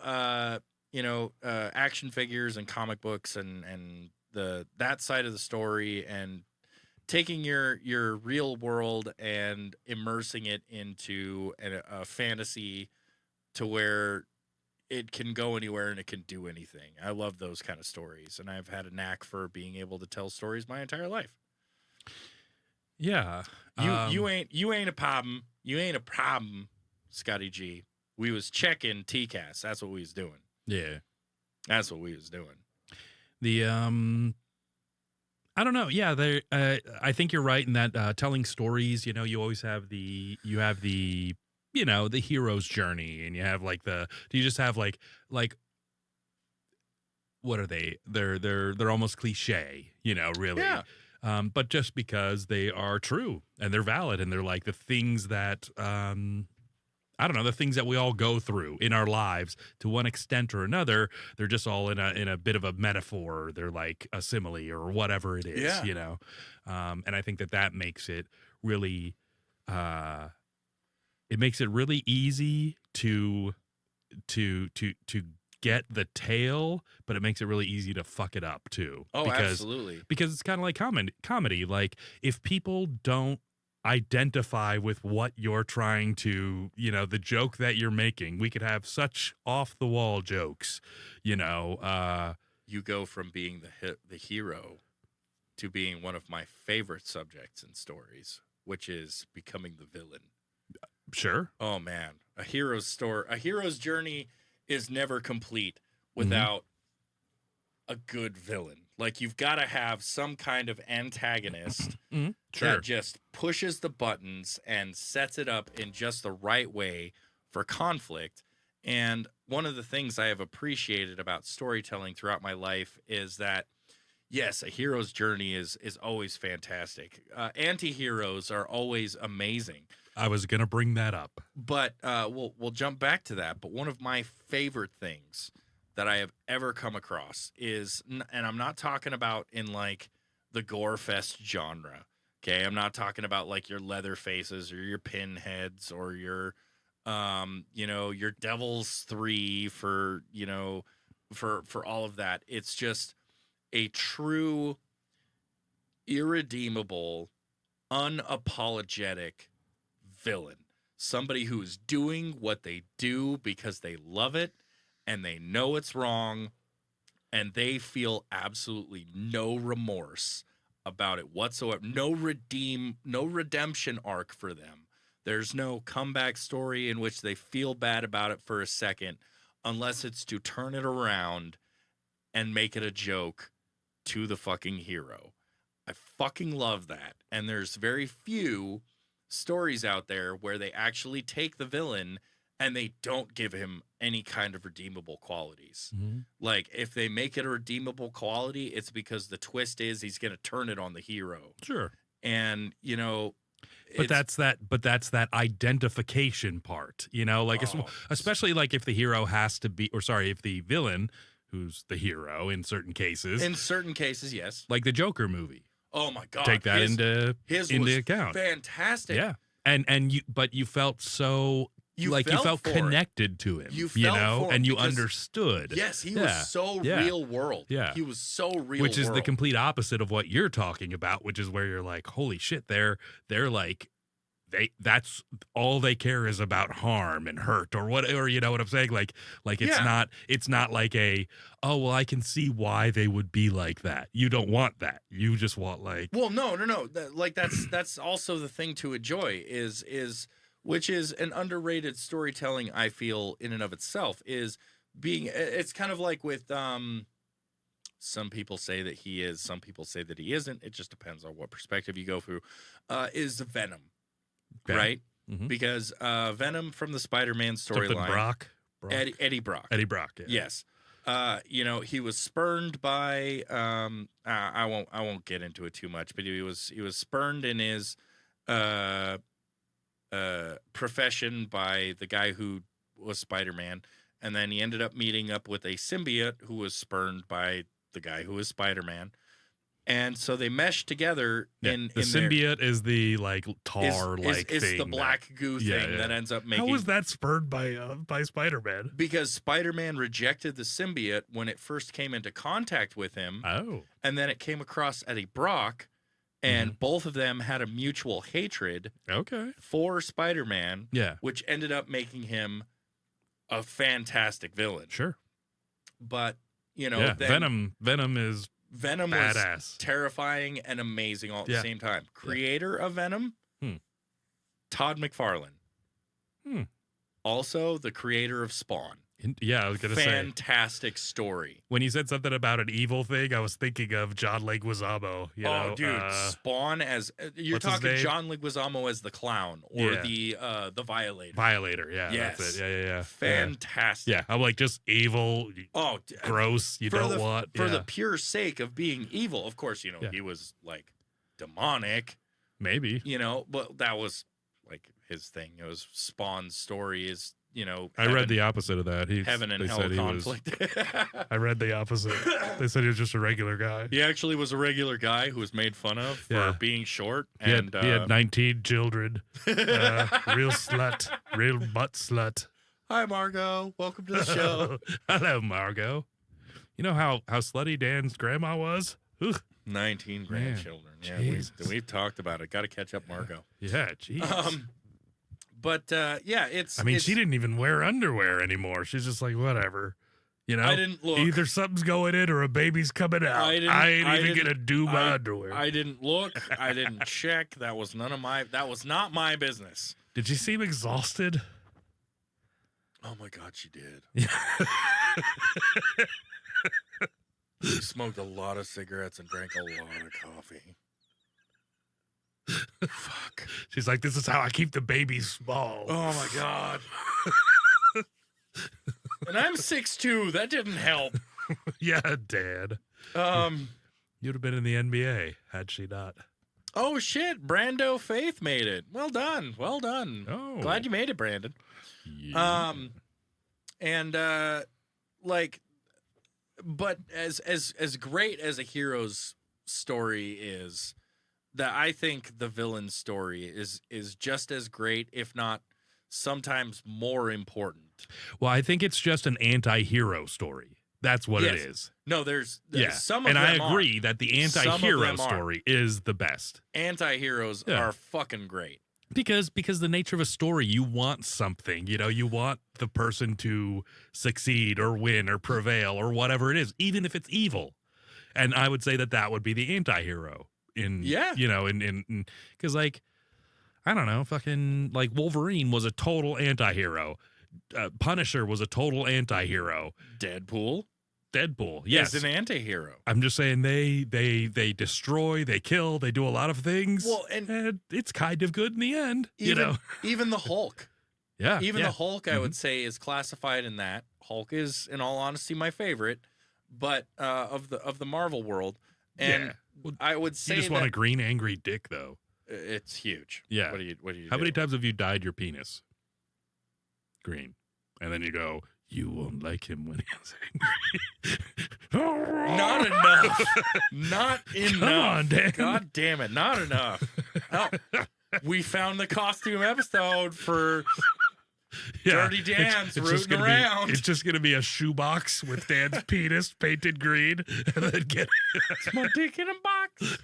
action figures and comic books and that side of the story, and taking your real world and immersing it into a fantasy to where it can go anywhere and it can do anything. I love those kind of stories, and I've had a knack for being able to tell stories my entire life. Yeah. You ain't a problem. You ain't a problem, Scotty G. We was checking T-Cast. That's what we was doing. Yeah. That's what we was doing. The I don't know. Yeah, I think you're right in that telling stories, you always have the the hero's journey, and you have like do you just have like what are they? They're almost cliche, really. Yeah. But just because they are true and they're valid and they're like the things that I don't know, the things that we all go through in our lives to one extent or another, they're just all in a bit of a metaphor. They're like a simile or whatever it is, Yeah. And I think that makes it really, easy to get the tale, but it makes it really easy to fuck it up too. Oh, absolutely. Because it's kind of like comedy. Like if people don't identify with what you're trying to, the joke that you're making, we could have such off the wall jokes, You go from being the hero to being one of my favorite subjects in stories, which is becoming the villain. Sure. Oh man, a hero's journey is never complete without a good villain. Like you've got to have some kind of antagonist Sure. that just pushes the buttons and sets it up in just the right way for conflict. And one of the things I have appreciated about storytelling throughout my life is that, yes, a hero's journey is always fantastic. Anti-heroes are always amazing. I was going to bring that up. But we'll jump back to that. But one of my favorite things that I have ever come across is, and I'm not talking about in like the gore fest genre. Okay, I'm not talking about like your leather faces or your pinheads or your your Devil's 3 for all of that. It's just a true, irredeemable, unapologetic villain. Somebody who's doing what they do because they love it and they know it's wrong and they feel absolutely no remorse about it whatsoever. No redemption arc for them. There's no comeback story in which they feel bad about it for a second, unless it's to turn it around and make it a joke to the fucking hero. I fucking love that. And there's very few stories out there where they actually take the villain and they don't give him any kind of redeemable qualities. Mm-hmm. Like, if they make it a redeemable quality, it's because the twist is he's going to turn it on the hero. Sure. And, you know, But that's that identification part, you know, like especially like if the hero has to be, or sorry, if the villain, who's the hero in certain cases, yes. like the Joker movie. Oh my God. Take that his into was account. Fantastic. Yeah. And you felt so you felt connected to him, you know, and you understood. Yes, he was so real world. Yeah. He was so real Which is world. the complete opposite of what you're talking about, which is where you're like, holy shit, they're like that's all they care is about harm and hurt or whatever, you know what I'm saying? Like it's not like oh, well, I can see why they would be like that. You don't want that. You just want like, well, no. Like that's also the thing to enjoy is which is an underrated storytelling, I feel, in and of itself, is being, it's kind of like with some people say that he is, some people say that he isn't. It just depends on what perspective you go through. Is Venom. Okay. Right? Mm-hmm. Because Venom from the Spider-Man storyline. Brock? Eddie Brock. Eddie Brock, yeah. Yes. You know, he was spurned by I won't get into it too much, but he was spurned in his profession by the guy who was Spider-Man, and then he ended up meeting up with a symbiote who was spurned by the guy who was Spider-Man. And so they meshed together in the symbiote is the like tar like thing. It's the black goo thing that ends up making. How was that spurned by Spider-Man? Because Spider-Man rejected the symbiote when it first came into contact with him. Oh. And then it came across Eddie Brock, and both of them had a mutual hatred for Spider-Man. Yeah. Which ended up making him a fantastic villain. Sure. But, you know, Venom is Venom badass. Was terrifying and amazing all at the same time. Creator of Venom, Todd McFarlane. Also the creator of Spawn. I was going to say. Fantastic story. When you said something about an evil thing, I was thinking of John Leguizamo. You know, dude, Spawn as you're talking John Leguizamo as the clown or the Violator. Violator, yeah, yes. That's it. Yeah. Fantastic. Yeah, I'm like just evil. Gross. You don't want for the pure sake of being evil. Of course, you know he was like demonic. Maybe but that was like his thing. It was Spawn's story is. I read the opposite of that. Heaven and hell conflict. I read the opposite. They said he was just a regular guy. He actually was a regular guy who was made fun of for being short. He had 19 children. Real slut. Real butt slut. Hi, Margot. Welcome to the show. Hello, Margot. You know how slutty Dan's grandma was? Ugh. 19 grandchildren. Man, yeah, we've talked about it. Got to catch up, Margot. Yeah, jeez. But it's. I mean, she didn't even wear underwear anymore. She's just like, whatever. I didn't look. Either something's going in or a baby's coming out. I ain't even gonna do my underwear. I didn't look. I didn't check. That was not my business. Did she seem exhausted? Oh my God, she did. She smoked a lot of cigarettes and drank a lot of coffee. Fuck. She's like, this is how I keep the baby small. Oh my God. And I'm 6'2". That didn't help. Yeah, Dad. You'd have been in the NBA had she not. Oh shit, Brando Faith made it. Well done. Oh. Glad you made it, Brandon. Yeah. But as great as a hero's story is, that I think the villain story is just as great, if not sometimes more important. Well, I think it's just an anti-hero story. That's what it is. No, there's some of them them I agree that the anti-hero story is the best. Anti-heroes are fucking great. Because the nature of a story, you want something, you want the person to succeed or win or prevail or whatever it is, even if it's evil. And I would say that would be the anti-hero. in Yeah. in because like I don't know, fucking like Wolverine was a total anti-hero. Punisher was a total anti-hero. Deadpool Deadpool, yes. is an anti-hero. I'm just saying they destroy, they kill, they do a lot of things. Well, and it's kind of good in the end, even the Hulk. Yeah. Even yeah. the Hulk, I would say, is classified in that. Hulk is, in all honesty, my favorite, but of the Marvel world. And Yeah. Well, I would say you just want a green angry dick though. it's huge. Yeah. What do you How do? many times have you dyed your penis green? And then you go, you won't like him when he's angry. Not enough. Not enough. Come on, Dan. God damn it. Not enough. Oh, we found the costume episode for Dirty Dan's rooting gonna around. It's just going to be a shoebox with Dan's penis painted green. And then get It's my dick in a box.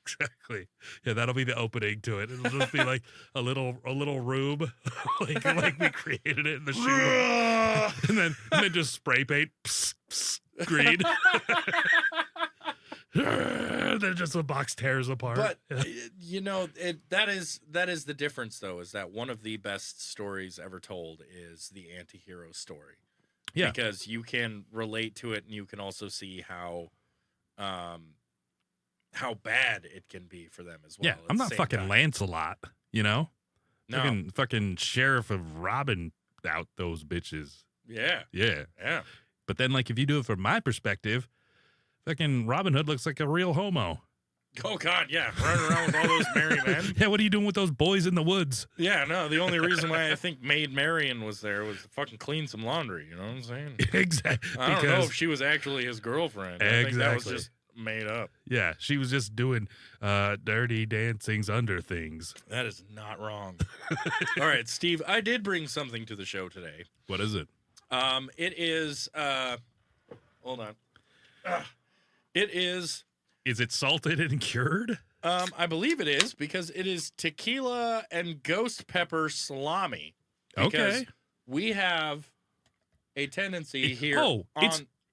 Exactly. Yeah, that'll be the opening to it. It'll just be like a little room, like we created it in the shoe, and then just spray paint green. Then just the box tears apart. But that is the difference, though, is that one of the best stories ever told is the anti-hero story. Yeah, because you can relate to it, and you can also see how bad it can be for them as well. yeah. at I'm the not same fucking time. Lancelot, No. Fucking Sheriff of Robin out those bitches. Yeah, Yeah. yeah. But then, like, if you do it from my perspective, fucking Robin Hood looks like a real homo. Oh God, yeah, running around with all those merry men. Yeah, what are you doing with those boys in the woods? Yeah, no. The only reason why I think Maid Marian was there was to fucking clean some laundry. You know what I'm saying? Exactly. I don't know if she was actually his girlfriend. I think that was Exactly. just made up. Yeah, she was just doing dirty dancings under things. That is not wrong. All right, Steve, I did bring something to the show today. What is it? It is hold on. It is Is it salted and cured? I believe it is because it is tequila and ghost pepper salami. Because Okay. we have a tendency here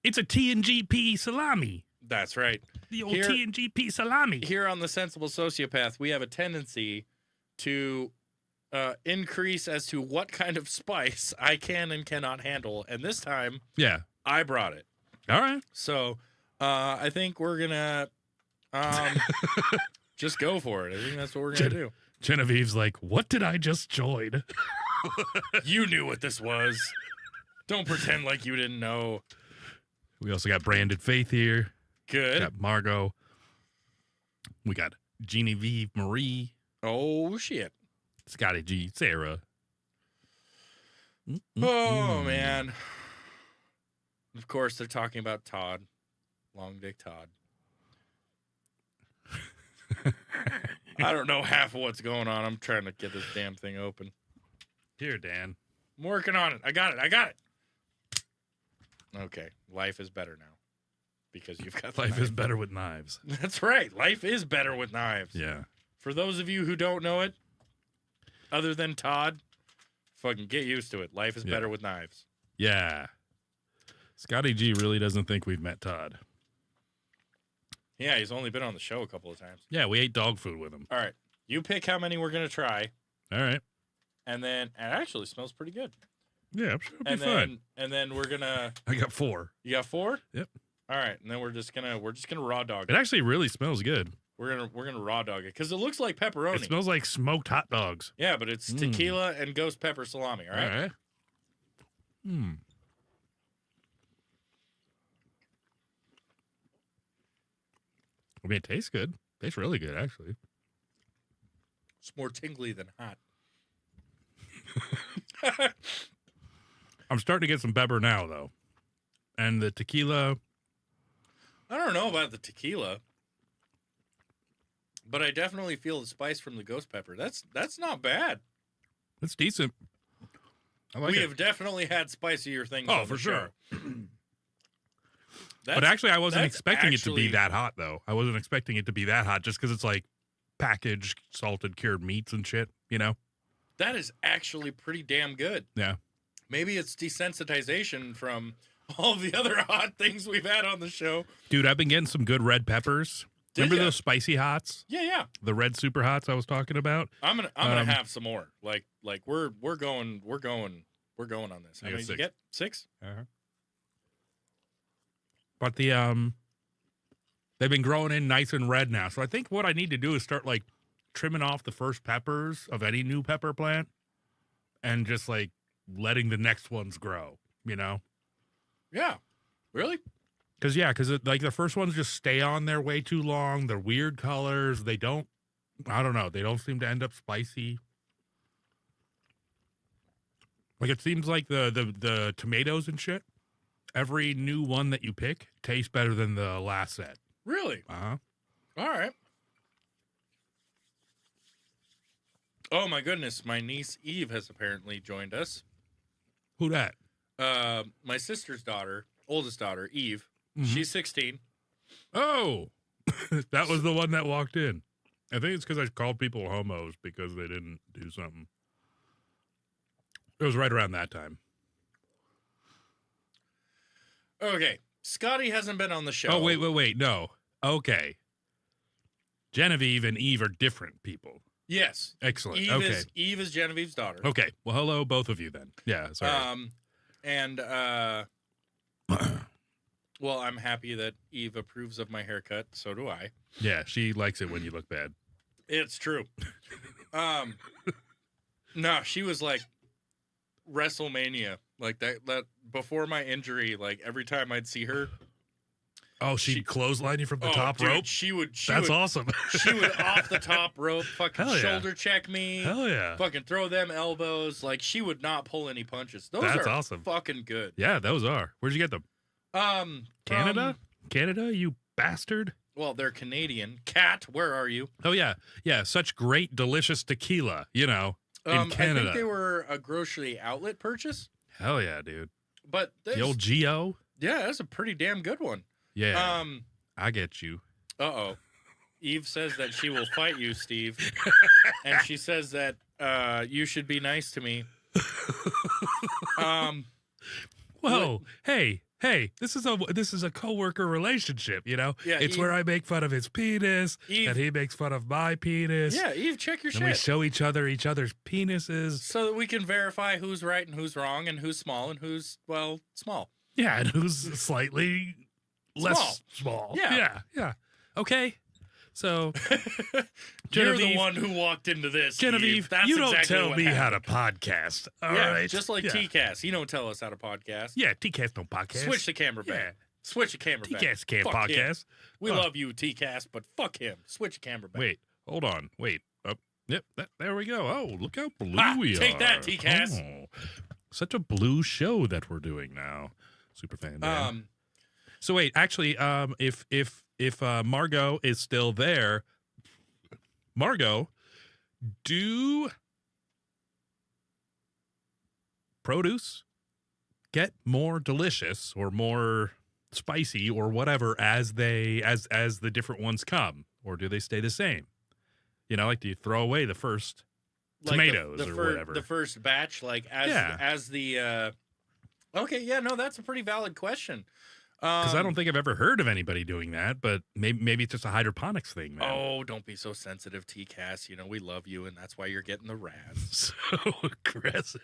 it's a T&GP salami. That's right. The old Here- T&GP salami. Here on the Sensible Sociopath, we have a tendency to increase as to what kind of spice I can and cannot handle. And this time, Yeah. I brought it. All right. So I think we're going to just go for it. I think that's what we're going to do. Genevieve's like, what did I just join? You knew what this was. Don't pretend like you didn't know. We also got Branded Faith here. Good. We got Margot. We got Genevieve Marie. Oh, shit. Scotty G. Sarah. Oh, man. Of course, they're talking about Todd. Long Dick Todd. I don't know half of what's going on. I'm trying to get this damn thing open. Here, Dan. I'm working on it. I got it. Okay. Life is better now. Because you've got the Life is knife. better with knives. That's right. Life is better with knives. Yeah. For those of you who don't know it, other than Todd, fucking get used to it. Life is Yeah. better with knives. Yeah. Scotty G really doesn't think we've met Todd. Yeah, he's only been on the show a couple of times. Yeah, we ate dog food with him. All right. You pick how many we're going to try. All right. And then it actually smells pretty good. Yeah, I'm sure it'll And be then fine. and then we're gonna I got 4. you got 4? Yep. All right. And then we're just gonna raw dog It it. actually really smells good. We're gonna raw dog it because it looks like pepperoni. It smells like smoked hot dogs. Yeah, but it's tequila and ghost pepper salami. All right. Hmm. I mean, it tastes good. Tastes really good, actually. It's more tingly than hot. I'm starting to get some pepper now, though. And the tequila, I don't know about the tequila, but I definitely feel the spice from the ghost pepper. That's not bad. it's decent. I like We it. have definitely had spicier things. Oh, on for the sure. show. But actually, I wasn't that's expecting it to be actually- that hot, though. I wasn't expecting it to be that hot just because it's like packaged, salted, cured meats and shit, That is actually pretty damn good. Yeah. Maybe it's desensitization from all the other hot things we've had on the show. Dude, I've been getting some good red peppers. Remember ya? those spicy hots? Yeah. The red super hots I was talking about? I'm gonna have some more. Like we're going on this. How I got many did you 6. get? 6? Uh-huh. But they've been growing in nice and red now. So I think what I need to do is start like trimming off the first peppers of any new pepper plant and just like letting the next ones grow, you know? Yeah. Really? Because like the first ones just stay on there way too long. They're weird colors. I don't know. They don't seem to end up spicy. Like it seems like the tomatoes and shit, every new one that you pick tastes better than the last set. Really? Uh-huh. All right. Oh my goodness, my niece Eve has apparently joined us. Who that? My sister's daughter, oldest daughter, Eve. Mhm. She's 16. Oh, that was the one that walked in. I think it's because I called people homos because they didn't do something. It was right around that time. Okay, Scotty hasn't been on the show. Oh, wait. No. Okay. Genevieve and Eve are different people. Yes. Excellent. Eve is Genevieve's daughter. Okay. Well, hello, both of you then. Yeah, sorry. Well, I'm happy that Eve approves of my haircut. So do I. Yeah, she likes it when you look bad. It's true. No, she was like WrestleMania, like that before my injury. Like every time I'd see her, Oh, she'd clothesline you from the top dude, rope? That's awesome. She would off the top rope, fucking Hell yeah. shoulder check me. Hell yeah. Fucking throw them elbows. Like she would not pull any punches. Those That's are awesome. fucking good. Yeah, those are. Where'd you get them? Canada? from- Canada, you bastard? Well, they're Canadian. Cat, where are you? Oh, yeah. Yeah, such great, delicious tequila, in I Canada. think they were a grocery outlet purchase. Hell yeah, dude. But The old Geo? yeah, that's a pretty damn good one. Yeah. I get you. Uh-oh. Eve says that she will fight you, Steve. And she says that you should be nice to me. Whoa, hey, this is a coworker relationship, Yeah, it's Eve- where I make fun of his penis, Eve- and he makes fun of my penis. Yeah, Eve, check your And we shit. show each other's penises. So that we can verify who's right and who's wrong and who's small and who's, well, small. Yeah, and who's slightly less small. Yeah. Yeah. Okay. So, You're the Genevieve- one who walked into this, Genevieve, Steve. That's you don't exactly tell what me how to happened. podcast. All right, Yeah, just like yeah. TCAS. He don't tell us how to podcast. Yeah, TCAS don't podcast. Switch the camera back. Yeah. Switch the camera back. TCAS can't Fuck him. podcast. We Huh. love you, TCAS, but fuck him. Switch the camera back. Wait, hold on. Wait. Yep, there we go. Oh, look how blue Ha, we are. take that, TCAS. Oh, such a blue show that we're doing now. Superfan Dan. So wait, actually, if Margot is still there, Margot, do produce get more delicious or more spicy or whatever as the different ones come, or do they stay the same? Like, do you throw away the first tomatoes or whatever? The first batch, like as the. Okay, yeah, no, that's a pretty valid question. Because I don't think I've ever heard of anybody doing that, but maybe it's just a hydroponics thing, man. Oh, don't be so sensitive, TCAS. We love you, and that's why you're getting the razz. So aggressive.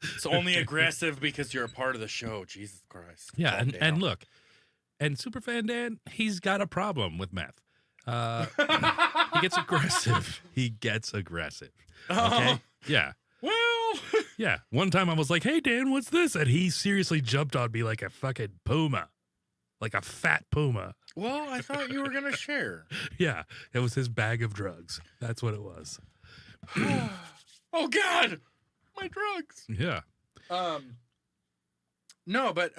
It's only aggressive because you're a part of the show. Jesus Christ. Yeah, Calm and down. look, and Superfan Dan, he's got a problem with meth. He gets aggressive. Okay? Yeah. Well, Yeah. One time I was like, hey, Dan, what's this? And he seriously jumped on me like a fucking puma. Like a fat puma. well, I thought you were gonna share. Yeah. It was his bag of drugs. That's what it was. Oh God, my drugs. Yeah. No, but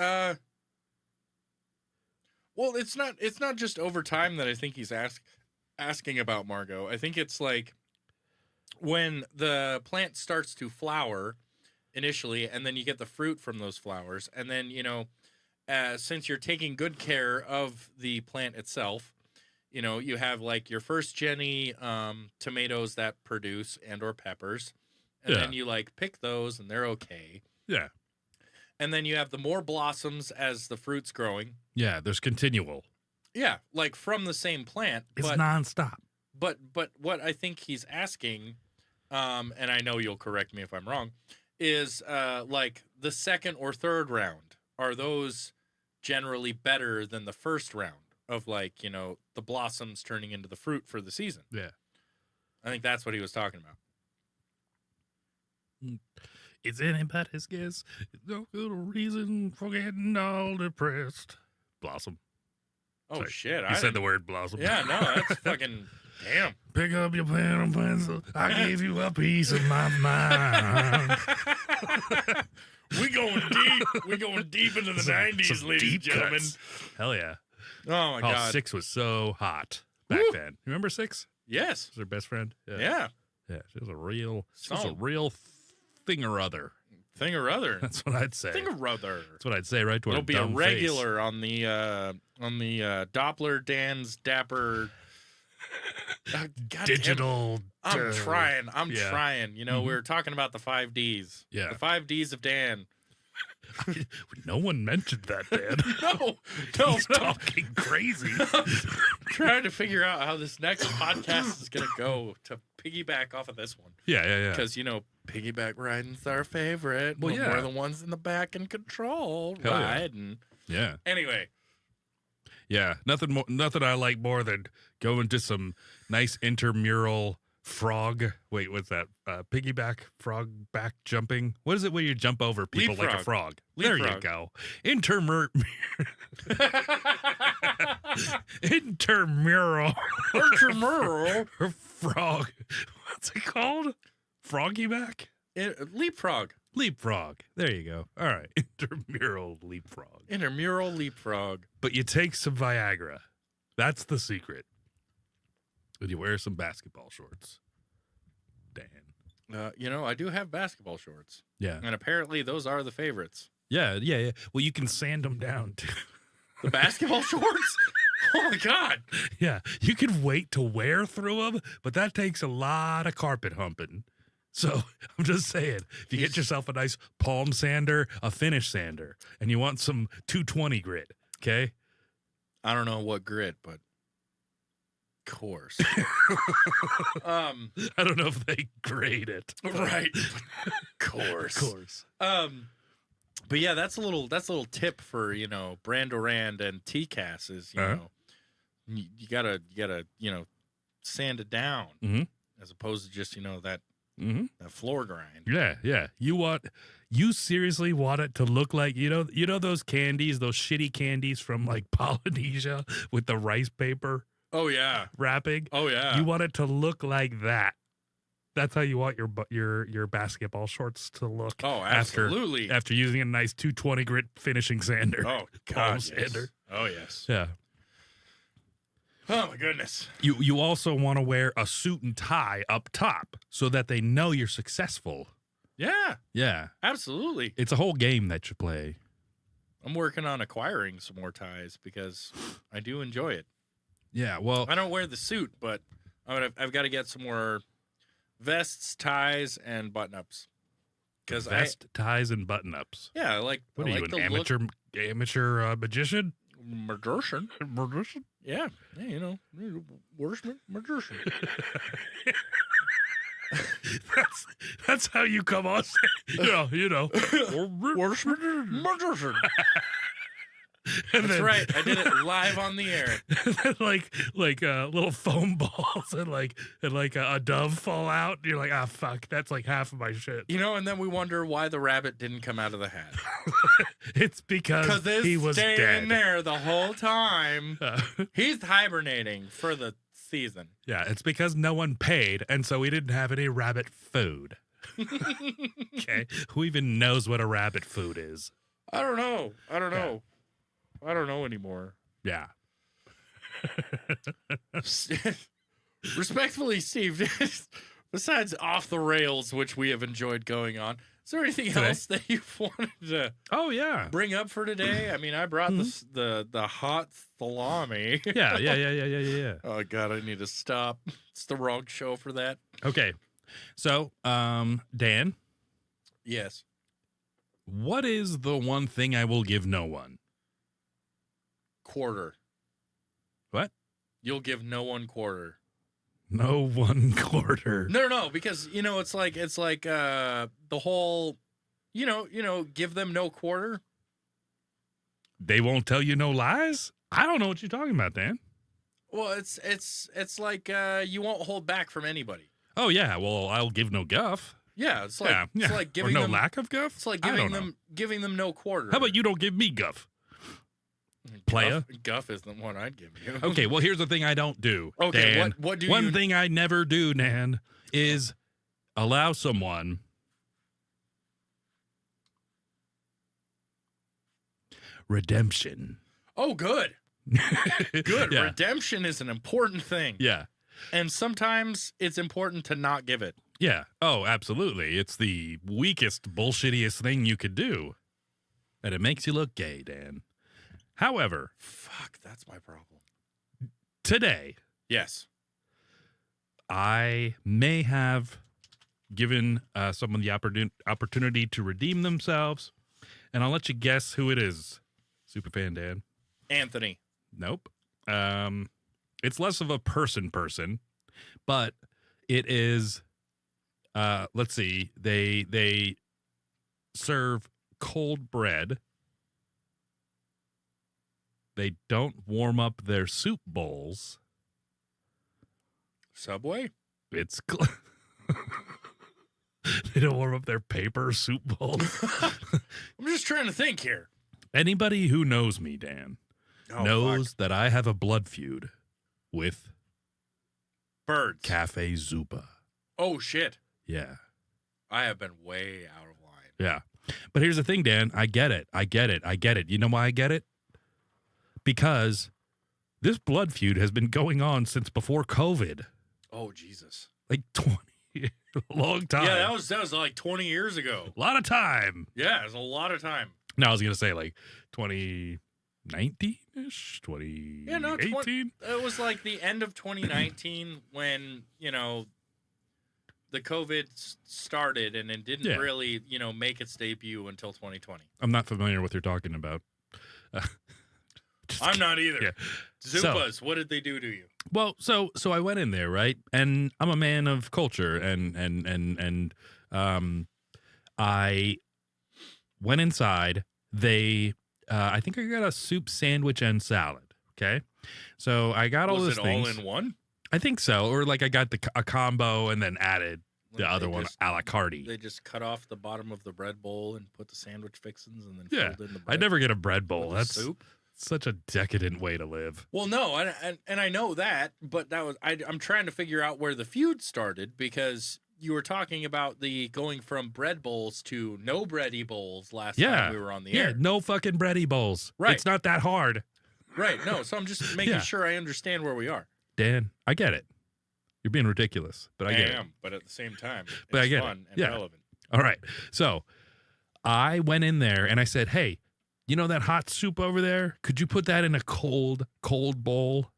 well, it's not just over time that I think he's asking about Margot. I think it's like when the plant starts to flower initially, and then you get the fruit from those flowers, and then since you're taking good care of the plant itself, you have like your first Jenny tomatoes that produce and or peppers, and Yeah. then you like pick those and they're okay. Yeah. And then you have the more blossoms as the fruit's growing. Yeah. There's continual. Yeah, like from the same plant. It's but nonstop. But what I think he's asking, and I know you'll correct me if I'm wrong, is like the second or third round, are those generally better than the first round of, like, you know, the blossoms turning into the fruit for the season? Yeah. I think that's what he was talking about. It's anybody's guess. No good reason for getting all depressed. Blossom. Oh, Sorry. shit. You said the word blossom. Yeah, no, that's fucking, damn. Pick up your pen and pencil. I gave you a piece of my mind. We going deep into the 90s, Some ladies and deep gentlemen. cuts. Hell yeah. Oh, my God. 6 was so hot back Woo. then. Remember 6? Yes. Was her best friend? Yeah. Yeah, she was a real Song. thing or other. Thing or other. That's what I'd say. Thing or other. That's what I'd say right to her It'll be a dumb regular on the Doppler Dan's Dapper. God face. Digital. I'm trying. yeah. trying. You know, Mhm. we were talking about the 5 Ds. Yeah. The 5 Ds of Dan. No one mentioned that, Dan. No, He's talking crazy. trying to figure out how this next podcast is going to go to piggyback off of this one. Yeah. Because, you know, piggyback riding's our favorite. Well, when yeah. We're the ones in the back in control. Hell yeah. Riding. Yeah. Anyway. Yeah. Nothing I like more than going to some nice intramural frog. Wait, what's that? Piggyback frog back jumping. What is it when you jump over people like a Leapfrog. frog? There you Leapfrog. go. Intramural Intramural. frog. What's it called? Froggy back? Leapfrog. Leapfrog. There you go. All right. Intramural leapfrog. Intramural leapfrog. But you take some Viagra. That's the secret. And you wear some basketball shorts. Dan. You know, I do have basketball shorts. Yeah. And apparently those are the favorites. Yeah. Well, you can sand them down too. The basketball shorts? Oh, my God. Yeah. You can wait to wear through them, but that takes a lot of carpet humping. So I'm just saying, if you get yourself a nice palm sander, a finish sander, and you want some 220 grit, okay? I don't know what grit, but course. I don't know if they grade it. Right. Course. But yeah, that's a little tip for, you know, Brandorand and TCAS is, you know, you gotta, you know, sand it down as opposed to just, you know, that floor grind. Yeah. You seriously want it to look like, you know those candies, those shitty candies from like Polynesia with the rice paper Oh yeah. wrapping? Oh yeah. You want it to look like that. That's how you want your basketball shorts to look. Oh, absolutely. After using a nice 220 grit finishing sander. Oh Palm God. Yes. sander. Oh yes. Yeah. Oh my goodness. You also want to wear a suit and tie up top so that they know you're successful. Yeah. Yeah. Absolutely. It's a whole game that you play. I'm working on acquiring some more ties because I do enjoy it. Yeah, well, I don't wear the suit, but I've got to get some more vests, ties, and button-ups. Because vest, ties, and button-ups. Yeah, I like. What I are like you, the an amateur magician? Magician. Magician? Yeah, you know, magician. That's how you come on. You know. Magician. And That's then, right. I did it live on the air. like little foam balls and a dove fall out. And you're like, ah, fuck, that's like half of my shit. You know, and then we wonder why the rabbit didn't come out of the hat. It's because he was staying dead. there the whole time. He's hibernating for the season. Yeah, it's because no one paid, and so we didn't have any rabbit food. Okay, who even knows what a rabbit food is? I don't know. I don't know anymore. Yeah. Respectfully, Steve, besides off the rails, which we have enjoyed going on, is there anything else that you wanted to Oh yeah. bring up for today? I mean, I brought the hot salami. Yeah. Oh God, I need to stop. It's the wrong show for that. Okay. So, Dan, Yes. what is the one thing I will give no one? Quarter. You'll give no one quarter. No one quarter. No, because it's like the whole, give them no quarter. They won't tell you no lies? I don't know what you're talking about, Dan. Well, it's like you won't hold back from anybody. Oh, yeah. Well, I'll give no guff. Yeah, it's like Yeah. it's like giving or no them lack of guff? It's like I don't giving them no quarter. How about you don't give me guff? Playa? Guff is the one I'd give you. Okay, well, here's the thing I don't do. Okay, Dan. what do One you... thing I never do, Nan, is allow someone redemption. Oh, good. Good. Yeah. Redemption is an important thing. Yeah. And sometimes it's important to not give it. Yeah. Oh, absolutely. It's the weakest, bullshittiest thing you could do. And it makes you look gay, Dan. However, Fuck, that's my problem. today, Yes. I may have given someone the opportunity to redeem themselves. And I'll let you guess who it is, Superfan Dan. Anthony. Nope. It's less of a person, but it is. Let's see. They serve cold bread. They don't warm up their soup bowls. Subway? It's they don't warm up their paper soup bowls. I'm just trying to think here. Anybody who knows me, Dan, Oh, knows fuck. that I have a blood feud with Birds. Cafe Zupa. Oh, shit. Yeah. I have been way out of line. Yeah. But here's the thing, Dan. I get it. You know why I get it? Because this blood feud has been going on since before COVID. Oh, Jesus. Like 20, a long time. Yeah, that was like 20 years ago. a lot of time. Yeah, it was a lot of time. No, I was going to say like 2019-ish, 2018. Yeah, no, it was like the end of 2019 when, the COVID started and it didn't really, make its debut until 2020. I'm not familiar with what you're talking about. I'm not either. Yeah. Zupas, what did they do to you? Well, so I went in there, right? And I'm a man of culture and I went inside. I think I got a soup sandwich and salad, okay? So I got all Was those it things. all in one? I think so, or like I got a combo and then added the Like other they one just- a la carte. They just cut off the bottom of the bread bowl and put the sandwich fixins and then Yeah, filled in the bread. I never get a bread bowl. with the That's soup. such a decadent way to live. Well, no, and I know that, but that was I'm trying to figure out where the feud started because you were talking about the going from bread bowls to no bready bowls last time we were on the Yeah, air. no fucking bready bowls. Right. It's not that hard. Right. No, so I'm just making Yeah. sure I understand where we are. Dan, I get it. You're being ridiculous, but I get it. am, but at the same time, it's But I get it. fun and Yeah. relevant. All right. So I went in there and I said, hey, you know that hot soup over there? Could you put that in a cold bowl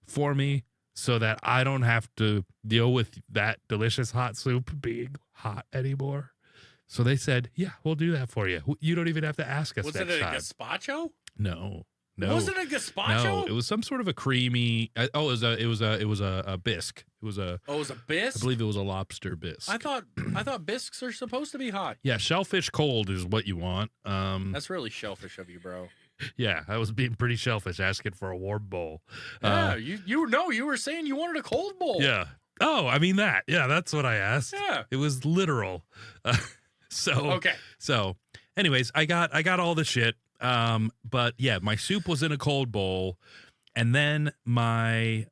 for me so that I don't have to deal with that delicious hot soup being hot anymore? So they said, yeah, we'll do that for you. You don't even have to ask us Was it next a time. gazpacho? No. Was it a gazpacho? No, it was some sort of a creamy. It was a bisque. It was a. Oh, it was a I bisque? believe it was a lobster bisque. I thought bisques are supposed to be hot. Yeah, shellfish cold is what you want. That's really shellfish of you, bro. Yeah, I was being pretty shellfish, asking for a warm bowl. Yeah, you were saying you wanted a cold bowl. Yeah. Oh, I mean that. Yeah, that's what I asked. Yeah. It was literal. Okay. So, anyways, I got all the shit. But yeah, my soup was in a cold bowl, and then and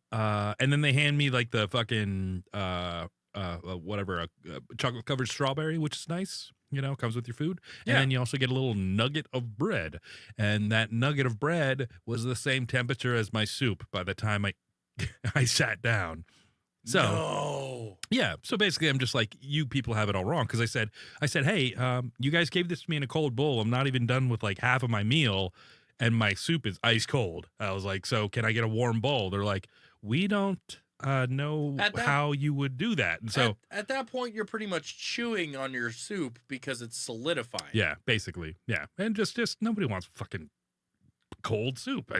then they hand me like the fucking whatever, chocolate covered strawberry, which is nice. Comes with your food. And Yeah. then you also get a little nugget of bread. And that nugget of bread was the same temperature as my soup by the time I sat down. So No. yeah, so basically I'm just like, you people have it all wrong. Because I said, hey, you guys gave this to me in a cold bowl. I'm not even done with like half of my meal, and my soup is ice cold. I was like, so can I get a warm bowl? They're like, we don't know how you would do that. And so at that point, you're pretty much chewing on your soup because it's solidifying. yeah, basically, yeah, and just nobody wants fucking cold soup.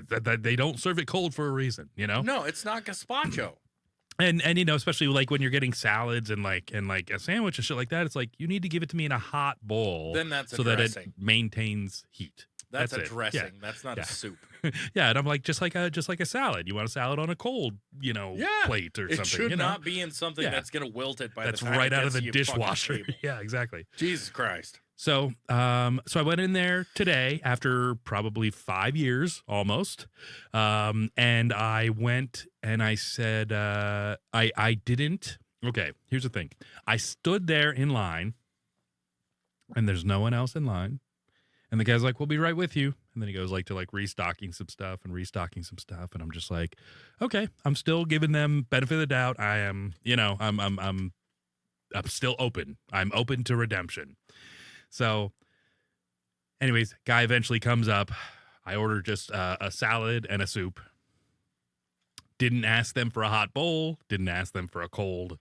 They don't serve it cold for a reason, you know? No, it's not gazpacho. And you know, especially like when you're getting salads and like a sandwich and shit like that, it's like you need to give it to me in a hot bowl. Then that's a so that dressing. it maintains heat. That's a it. dressing. Yeah. That's not Yeah. a soup. Yeah, and I'm like just like a salad. You want a salad on a cold, plate or It something. should you know? not be in something Yeah. that's gonna wilt it by That's the time right it out of gets the to your fucking dishwasher. table. Yeah, exactly. Jesus Christ. So I went in there today after probably 5 years almost. And I went and I said, I didn't. Okay, here's the thing. I stood there in line and there's no one else in line. And the guy's like, we'll be right with you. And then he goes to restocking some stuff. And I'm just like, okay, I'm still giving them benefit of the doubt. I am, I'm still open. I'm open to redemption. So anyways, guy eventually comes up. I ordered just a salad and a soup. Didn't ask them for a hot bowl. Didn't ask them for a cold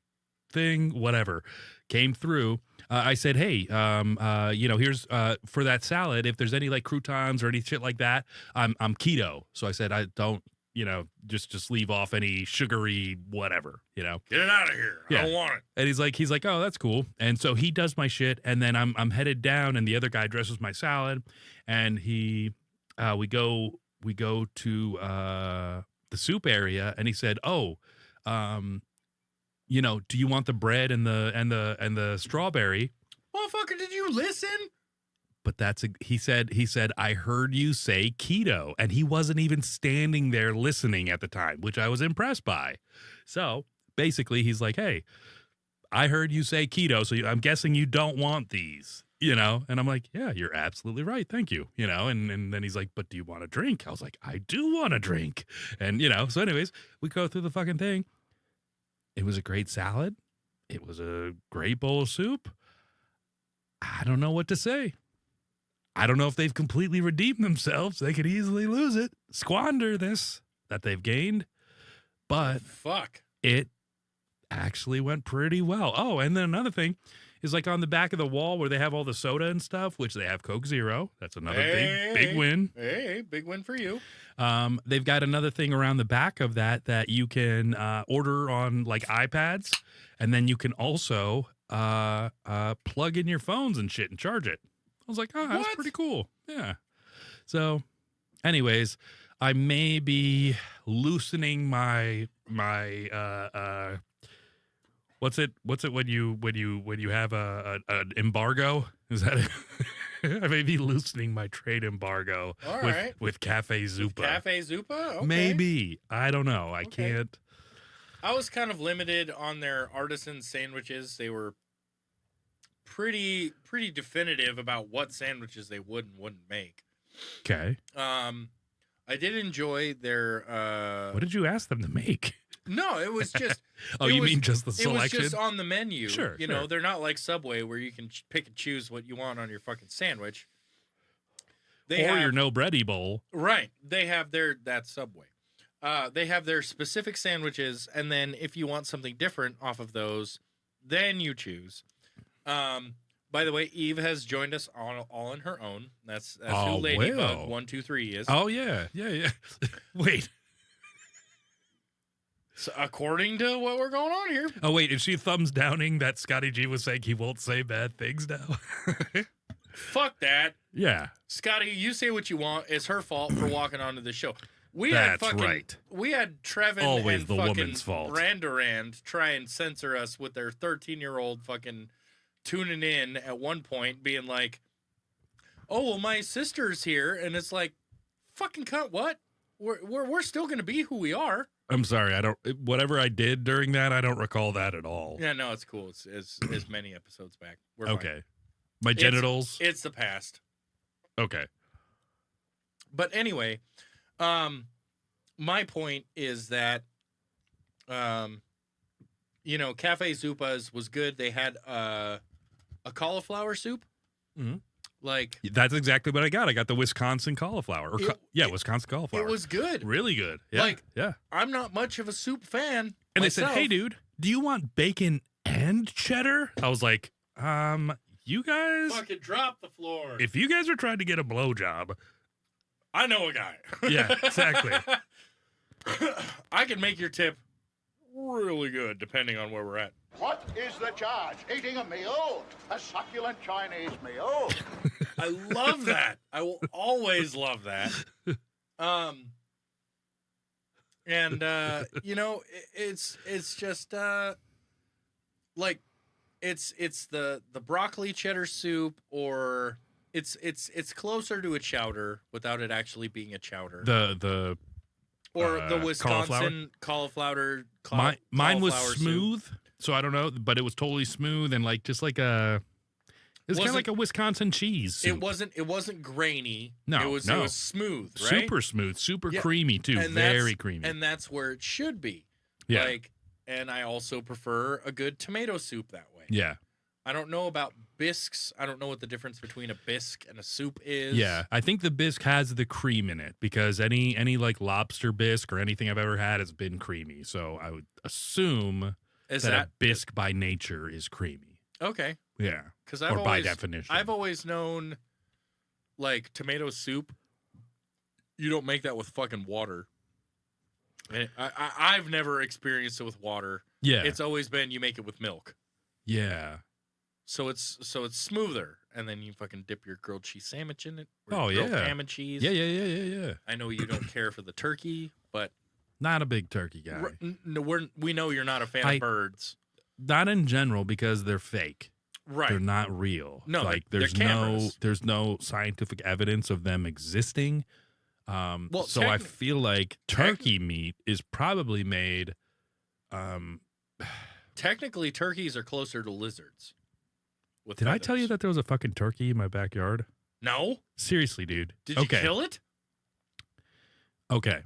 thing, whatever. Came through. I said, hey, here's for that salad. If there's any like croutons or any shit like that, I'm keto. So I said, I don't, just leave off any sugary whatever, Get it out of here. Yeah. I don't want it. And he's like, oh, that's cool. And so he does my shit, and then I'm headed down, and the other guy dresses my salad, and we go to the soup area, and he said, oh, do you want the bread and the strawberry? Motherfucker, did you listen? But he said, I heard you say keto, and he wasn't even standing there listening at the time, which I was impressed by. So basically he's like, hey, I heard you say keto, so I'm guessing you don't want these, and I'm like, yeah, you're absolutely right. Thank you. And then he's like, but do you want a drink? I was like, I do want a drink. And, so anyways, we go through the fucking thing. It was a great salad. It was a great bowl of soup. I don't know what to say. I don't know if they've completely redeemed themselves. They could easily lose it, squander this that they've gained. But Fuck. it actually went pretty well. Oh, and then another thing is like on the back of the wall where they have all the soda and stuff, which they have Coke Zero. That's another big win. Hey, big win for you. They've got another thing around the back of that you can order on like iPads, and then you can also plug in your phones and shit and charge it. I was like, oh, that's What? pretty cool. Yeah. So, anyways, I may be loosening my what's it when you have an embargo? Is that it? I may be loosening my trade embargo All with, right. with Cafe Zupa. Cafe Zupa? Okay. Maybe. I don't know. I Okay. can't. I was kind of limited on their artisan sandwiches. They were pretty definitive about what sandwiches they would and wouldn't make. Okay. I did enjoy their What did you ask them to make? No, it was just Oh, it you was- mean just the it was selection? just on the menu. Sure, You sure. know, they're not like Subway where you can pick and choose what you want on your fucking sandwich. They or have, your no bready bowl. right. They have that's Subway. They have their specific sandwiches, and then if you want something different off of those, then you choose. By the way, Eve has joined us all on her own. That's Oh, who Ladybug well. 123 is. Oh yeah. Wait. So according to what we're going on here, Oh wait, is she thumbs downing that Scotty G was saying he won't say bad things now? fuck that. Yeah. Scotty, you say what you want. It's her fault for walking onto the show. We That's had fucking, right. We had Trevin Always and the fucking woman's fault. Brandurand try and censor us with their 13-year-old fucking tuning in at one point, being like, "Oh, well, my sister's here," and it's like, "Fucking cunt, what? We're still gonna be who we are." I'm sorry, I don't whatever I did during that, I don't recall that at all. Yeah, no, it's cool. It's many episodes back. We're fine. Okay. My genitals. It's the past. Okay. But anyway, my point is that, Cafe Zupa's was good. They had a cauliflower soup. Mhm. Like, That's exactly what I got. I got the Wisconsin cauliflower. Wisconsin cauliflower. it was good. really good. Yeah. Like, yeah. I'm not much of a soup fan. And myself. they said, "Hey, dude, do you want bacon and cheddar?" I was like, you guys, Fucking drop the floor. if you guys are trying to get a blowjob, I know a guy. Yeah, exactly. I can make your tip really good depending on where we're at. What is the charge? Eating a meal? A succulent Chinese meal? I love that. I will always love that. And you know, it's just like it's the broccoli cheddar soup, or it's closer to a chowder without it actually being a chowder. The Wisconsin cauliflower. Mine was cauliflower smooth, soup. so I don't know, but it was totally smooth and like just like a. It was kind of like a Wisconsin cheese soup. It wasn't grainy. No, it was smooth, right? Super smooth, super Yeah. creamy too, And very creamy. And that's where it should be. Yeah. Like, and I also prefer a good tomato soup that way. Yeah. I don't know about bisques. I don't know what the difference between a bisque and a soup is. Yeah, I think the bisque has the cream in it because any like lobster bisque or anything I've ever had has been creamy. So I would assume that a bisque by nature is creamy. Okay? Yeah, Because or by definition. I've always known, like, tomato soup, you don't make that with fucking water. And I've never experienced it with water. Yeah, It's always been you make it with milk. yeah. So it's smoother, and then you fucking dip your grilled cheese sandwich in it. Or Oh, grilled yeah. ham and cheese. Yeah. I know you don't care for the turkey, but Not a big turkey guy. we know you're not a fan of birds, Not in general because they're fake. right? They're not real. No, like they're cameras. there's no scientific evidence of them existing. Well, so I feel like turkey meat is probably made. Technically, turkeys are closer to lizards. With Did I tell you feathers. that there was a fucking turkey in my backyard? No. Seriously, dude. Did you kill it? Okay.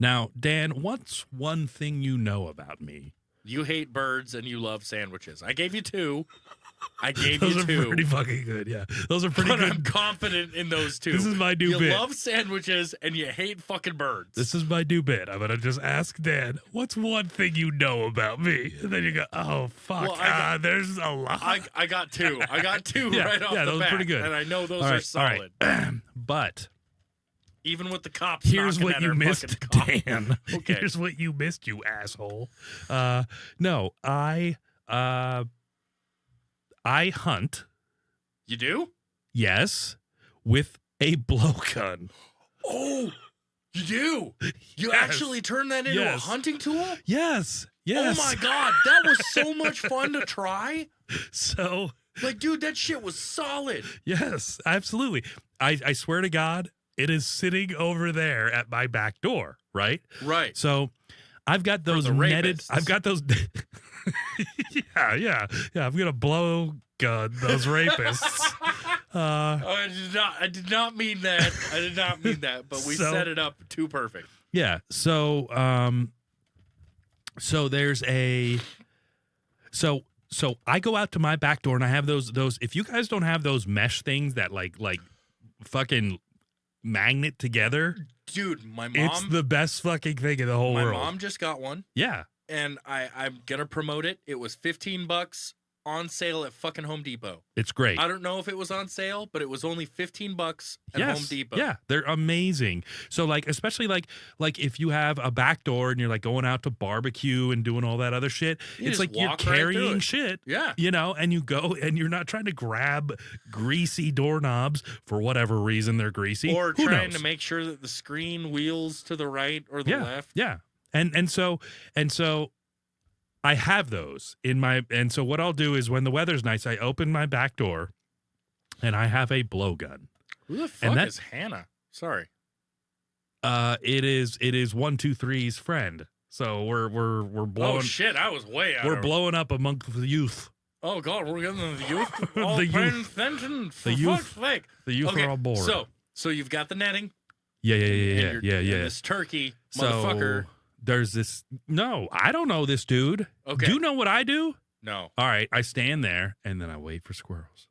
Now, Dan, what's one thing you know about me? You hate birds and you love sandwiches. I gave you two. I gave Those you are two. pretty fucking good. Yeah, those are pretty But good. I'm confident in those two. This is my new you bit. love sandwiches and you hate fucking birds. This is my new bit. I'm gonna just ask Dan, what's one thing you know about me? And then you go, oh fuck, Well, there's a lot. I got two. I got two Yeah, right off yeah, the those are bat. pretty good. And I know those All are right, all right. solid. But Even with the cops here's knocking what at you our missed, fucking car. Dan. Okay. Here's what you missed, you asshole. No, I hunt. You do? Yes, with a blowgun. Oh, you do? You Yes. actually turn that into a Yes. hunting tool? Yes. Oh my God, that was so much fun to try. So, Like, dude, that shit was solid. yes, absolutely. I swear to God, it is sitting over there at my back door, right? Right. So, I've got those the netted. rapists. I've got those. yeah. I'm gonna blow gun those rapists. I did not mean that. I did not mean that. But we So- set it up too perfect. Yeah. So there's a so I go out to my back door and I have those if you guys don't have those mesh things that like fucking magnet together, Dude, my it's mom the best fucking thing in the whole my world. mom just got one, Yeah. and I'm gonna promote it. It was $15 on sale at fucking Home Depot. It's great. I don't know if it was on sale, but it was only $15 at Yes. Home Depot. Yeah, they're amazing. So like especially like if you have a back door and you're like going out to barbecue and doing all that other shit, You it's just like you're walk right through carrying it. shit. Yeah. You know, and you go and you're not trying to grab greasy doorknobs for whatever reason they're greasy. Or Who trying knows? to make sure that the screen wheels to the right or the yeah, left. Yeah. And so I have those in my and so what I'll do is when the weather's nice, I open my back door and I have a blowgun. Who the fuck that- is Hannah? Sorry. It is 123's friend. So we're blowing Oh shit, I was way out. we're of- blowing up amongst the youth. Oh god, we're getting the youth all The paying youth. attention. For The youth. fuck's sake. The youth Okay, are on board. So you've got the netting. yeah. and This turkey motherfucker. So there's this. No, I don't know this dude. Okay. Do you know what I do? No. All right, I stand there and then I wait for squirrels.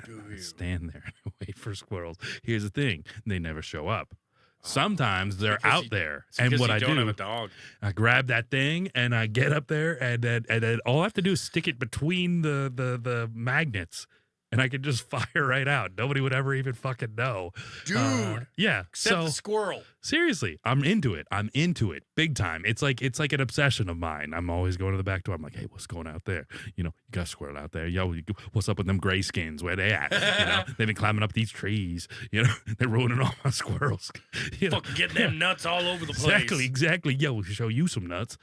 Do I you? stand there and wait for squirrels. Here's the thing: they never show up. Sometimes they're because out you- there, It's and because what you I don't do, have a dog. I grab that thing and I get up there, and then all I have to do is stick it between the magnets, and I could just fire right out. Nobody would ever even fucking know. Dude. Yeah. Except the squirrel. Seriously, I'm into it. I'm into it big time. It's like an obsession of mine. I'm always going to the back door. I'm like, hey, what's going out there? You know, you got a squirrel out there. Yo, what's up with them gray skins? Where they at? You know, they've been climbing up these trees. You know, they're ruining all my squirrels. You know? Fucking getting them nuts all over the place. Exactly. Yo, we'll show you some nuts.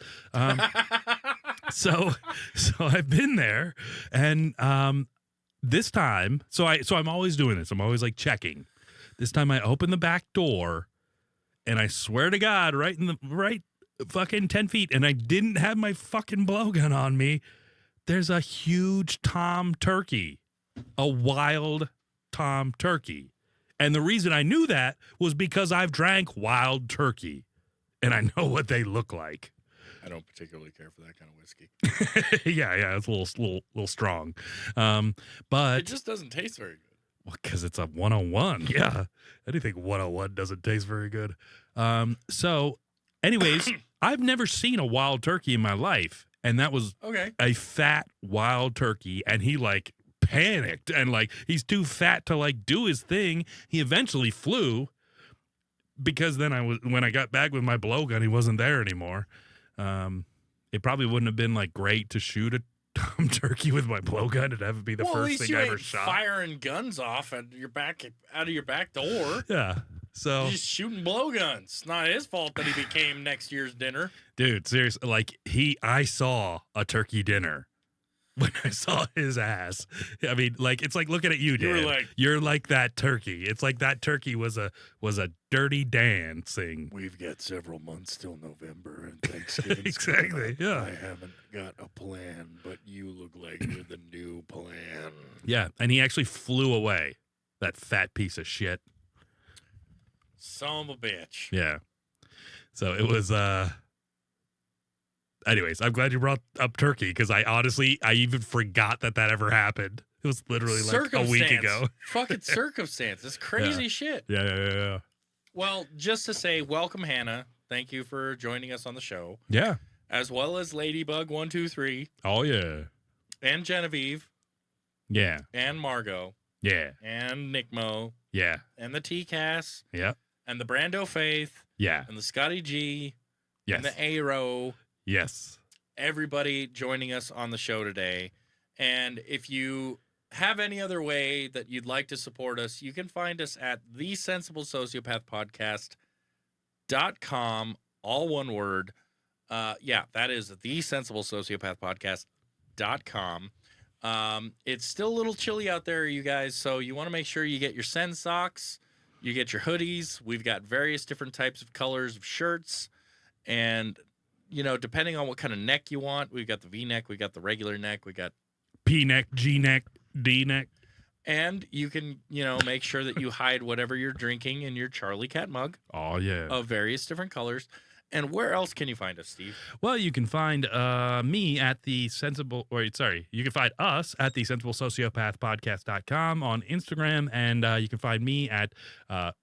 So I've been there, and this time, so I'm always doing this. I'm always like checking. This time I open the back door, and I swear to God, right fucking 10 feet, and I didn't have my fucking blowgun on me. There's a huge tom turkey, a wild tom turkey. And the reason I knew that was because I've drank wild turkey, and I know what they look like. I don't particularly care for that kind of whiskey. yeah, it's a little strong. But it just doesn't taste very good. Well, because it's a 101. Yeah. Anything 101 doesn't taste very good. So, anyways, I've never seen a wild turkey in my life. And that was a fat wild turkey. And he like panicked and like he's too fat to like do his thing. He eventually flew because then when I got back with my blowgun, he wasn't there anymore. It probably wouldn't have been like great to shoot a tom turkey with my blowgun. It'd have to be the first thing I ever shot. Firing guns off at your back out of your back door. Yeah. So he's shooting blowguns. It's not his fault that he became next year's dinner. Dude, seriously, like I saw a turkey dinner when I saw his ass. I mean, like it's like looking at you, Dan. You're like that turkey. It's like that turkey was a Dirty Dancing. We've got several months till November and Thanksgiving. Exactly. Yeah. I haven't got a plan, but you look like you're the new plan. Yeah, and he actually flew away. That fat piece of shit. Son of a bitch. Yeah. So it was anyways, I'm glad you brought up turkey because I even forgot that ever happened. It was literally like a week ago. Fucking circumstance. It's crazy shit. Yeah. Well, just to say, welcome, Hannah. Thank you for joining us on the show. Yeah. As well as Ladybug123. Oh, yeah. And Genevieve. Yeah. And Margot. Yeah. And Nick Mo. Yeah. And the T-Cass. Yeah. And the Brando Faith. Yeah. And the Scotty G. Yes. And the Aero. Yes. Everybody joining us on the show today. And if you have any other way that you'd like to support us, you can find us at thesensiblesociopathpodcast.com, all one word. That is thesensiblesociopathpodcast.com. It's still a little chilly out there, you guys, so you want to make sure you get your Sen socks, you get your hoodies. We've got various different types of colors of shirts, and you know, depending on what kind of neck you want, we've got the V-neck, we got the regular neck, we got P-neck, G-neck, D-neck. And you can, make sure that you hide whatever you're drinking in your Charlie Cat mug. Oh, yeah. Of various different colors. And where else can you find us, Steve? Well, you can find me at you can find us at the sensiblesociopathpodcast.com on Instagram, and you can find me at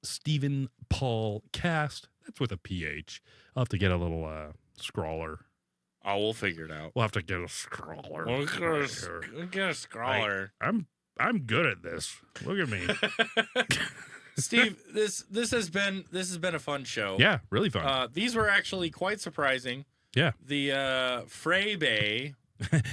Stephen Paul Cast. That's with a PH. I'll have to get a little scrawler. Oh, we'll figure it out. We'll have to get a scrawler. We'll get a scrawler. I'm good at this. Look at me. Steve, this has been a fun show. Yeah, really fun. These were actually quite surprising. Yeah. The Frey Bay.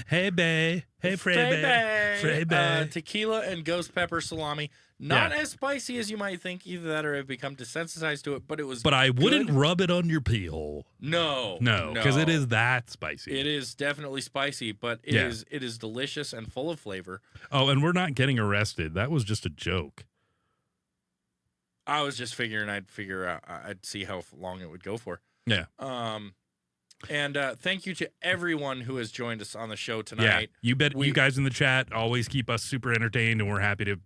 Hey Bay. Hey Frey Bay. Frey Bay. Tequila and ghost pepper salami. Not as spicy as you might think. Either that or I've become desensitized to it, but it was But I wouldn't good. rub it on your pee hole. No, because it is that spicy. It is definitely spicy, but it is delicious and full of flavor. Oh, and we're not getting arrested. That was just a joke. I was just figuring I'd see how long it would go for. Yeah. And thank you to everyone who has joined us on the show tonight. Yeah, you bet. You guys in the chat always keep us super entertained, and we're happy to.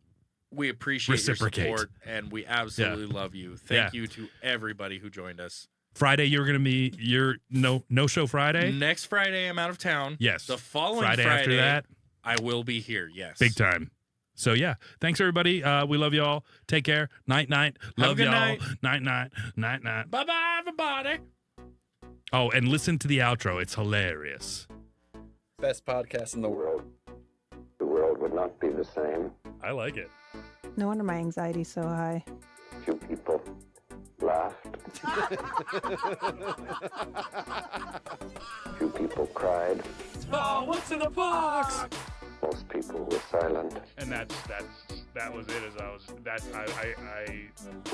We appreciate your support, and we absolutely love you. Thank you to everybody who joined us. Friday, you're going to be your no show Friday. Next Friday, I'm out of town. Yes. The following Friday after that, I will be here. Yes. Big time. So yeah, thanks everybody. We love you all. Take care. Night. Love y'all. Night. Night. Bye bye, everybody. Oh, and listen to the outro. It's hilarious. Best podcast in the world. The world would not be the same. I like it. No wonder my anxiety's so high. Few people laughed. Few people cried. Oh, what's in the box? Most people were silent. And that was it.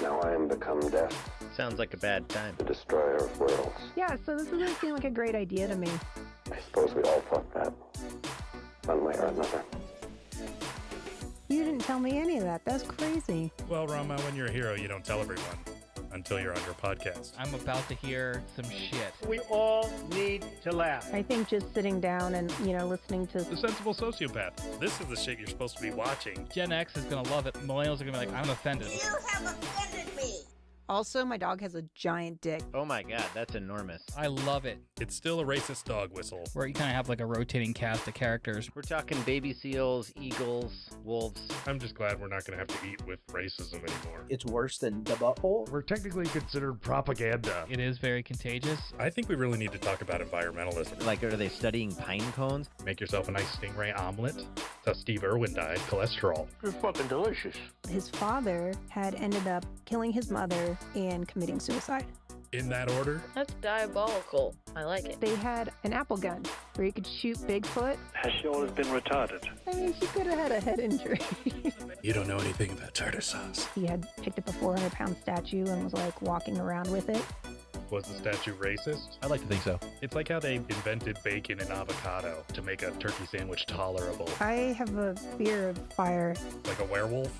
Now I am become death, Sounds like a bad time. the destroyer of worlds. Yeah, so this doesn't seem like a great idea to me. I suppose we all thought that, one way or another. You didn't tell me any of that. That's crazy. Well, Rama, when you're a hero, you don't tell everyone until you're on your podcast. I'm about to hear some shit. We all need to laugh. I think just sitting down and, listening to... The Sensible Sociopath. This is the shit you're supposed to be watching. Gen X is gonna love it. Millennials are gonna be like, I'm offended. You have offended me. Also, my dog has a giant dick. Oh my god, that's enormous. I love it. It's still a racist dog whistle. Where you kind of have like a rotating cast of characters. We're talking baby seals, eagles, wolves. I'm just glad we're not going to have to eat with racism anymore. It's worse than the butthole. We're technically considered propaganda. It is very contagious. I think we really need to talk about environmentalism. Like, are they studying pine cones? Make yourself a nice stingray omelet. That's how Steve Irwin died. Cholesterol. It's fucking delicious. His father had ended up killing his mother and committing suicide. In that order? That's diabolical. I like it. They had an apple gun where you could shoot Bigfoot. Has she always been retarded? I mean, she could have had a head injury. You don't know anything about tartar sauce. He had picked up a 400-pound statue and was like walking around with it. Was the statue racist? I like to think so. It's like how they invented bacon and avocado to make a turkey sandwich tolerable. I have a fear of fire. Like a werewolf?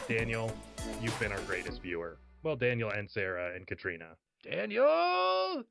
Daniel, you've been our greatest viewer. Well, Daniel and Sarah and Katrina. Daniel!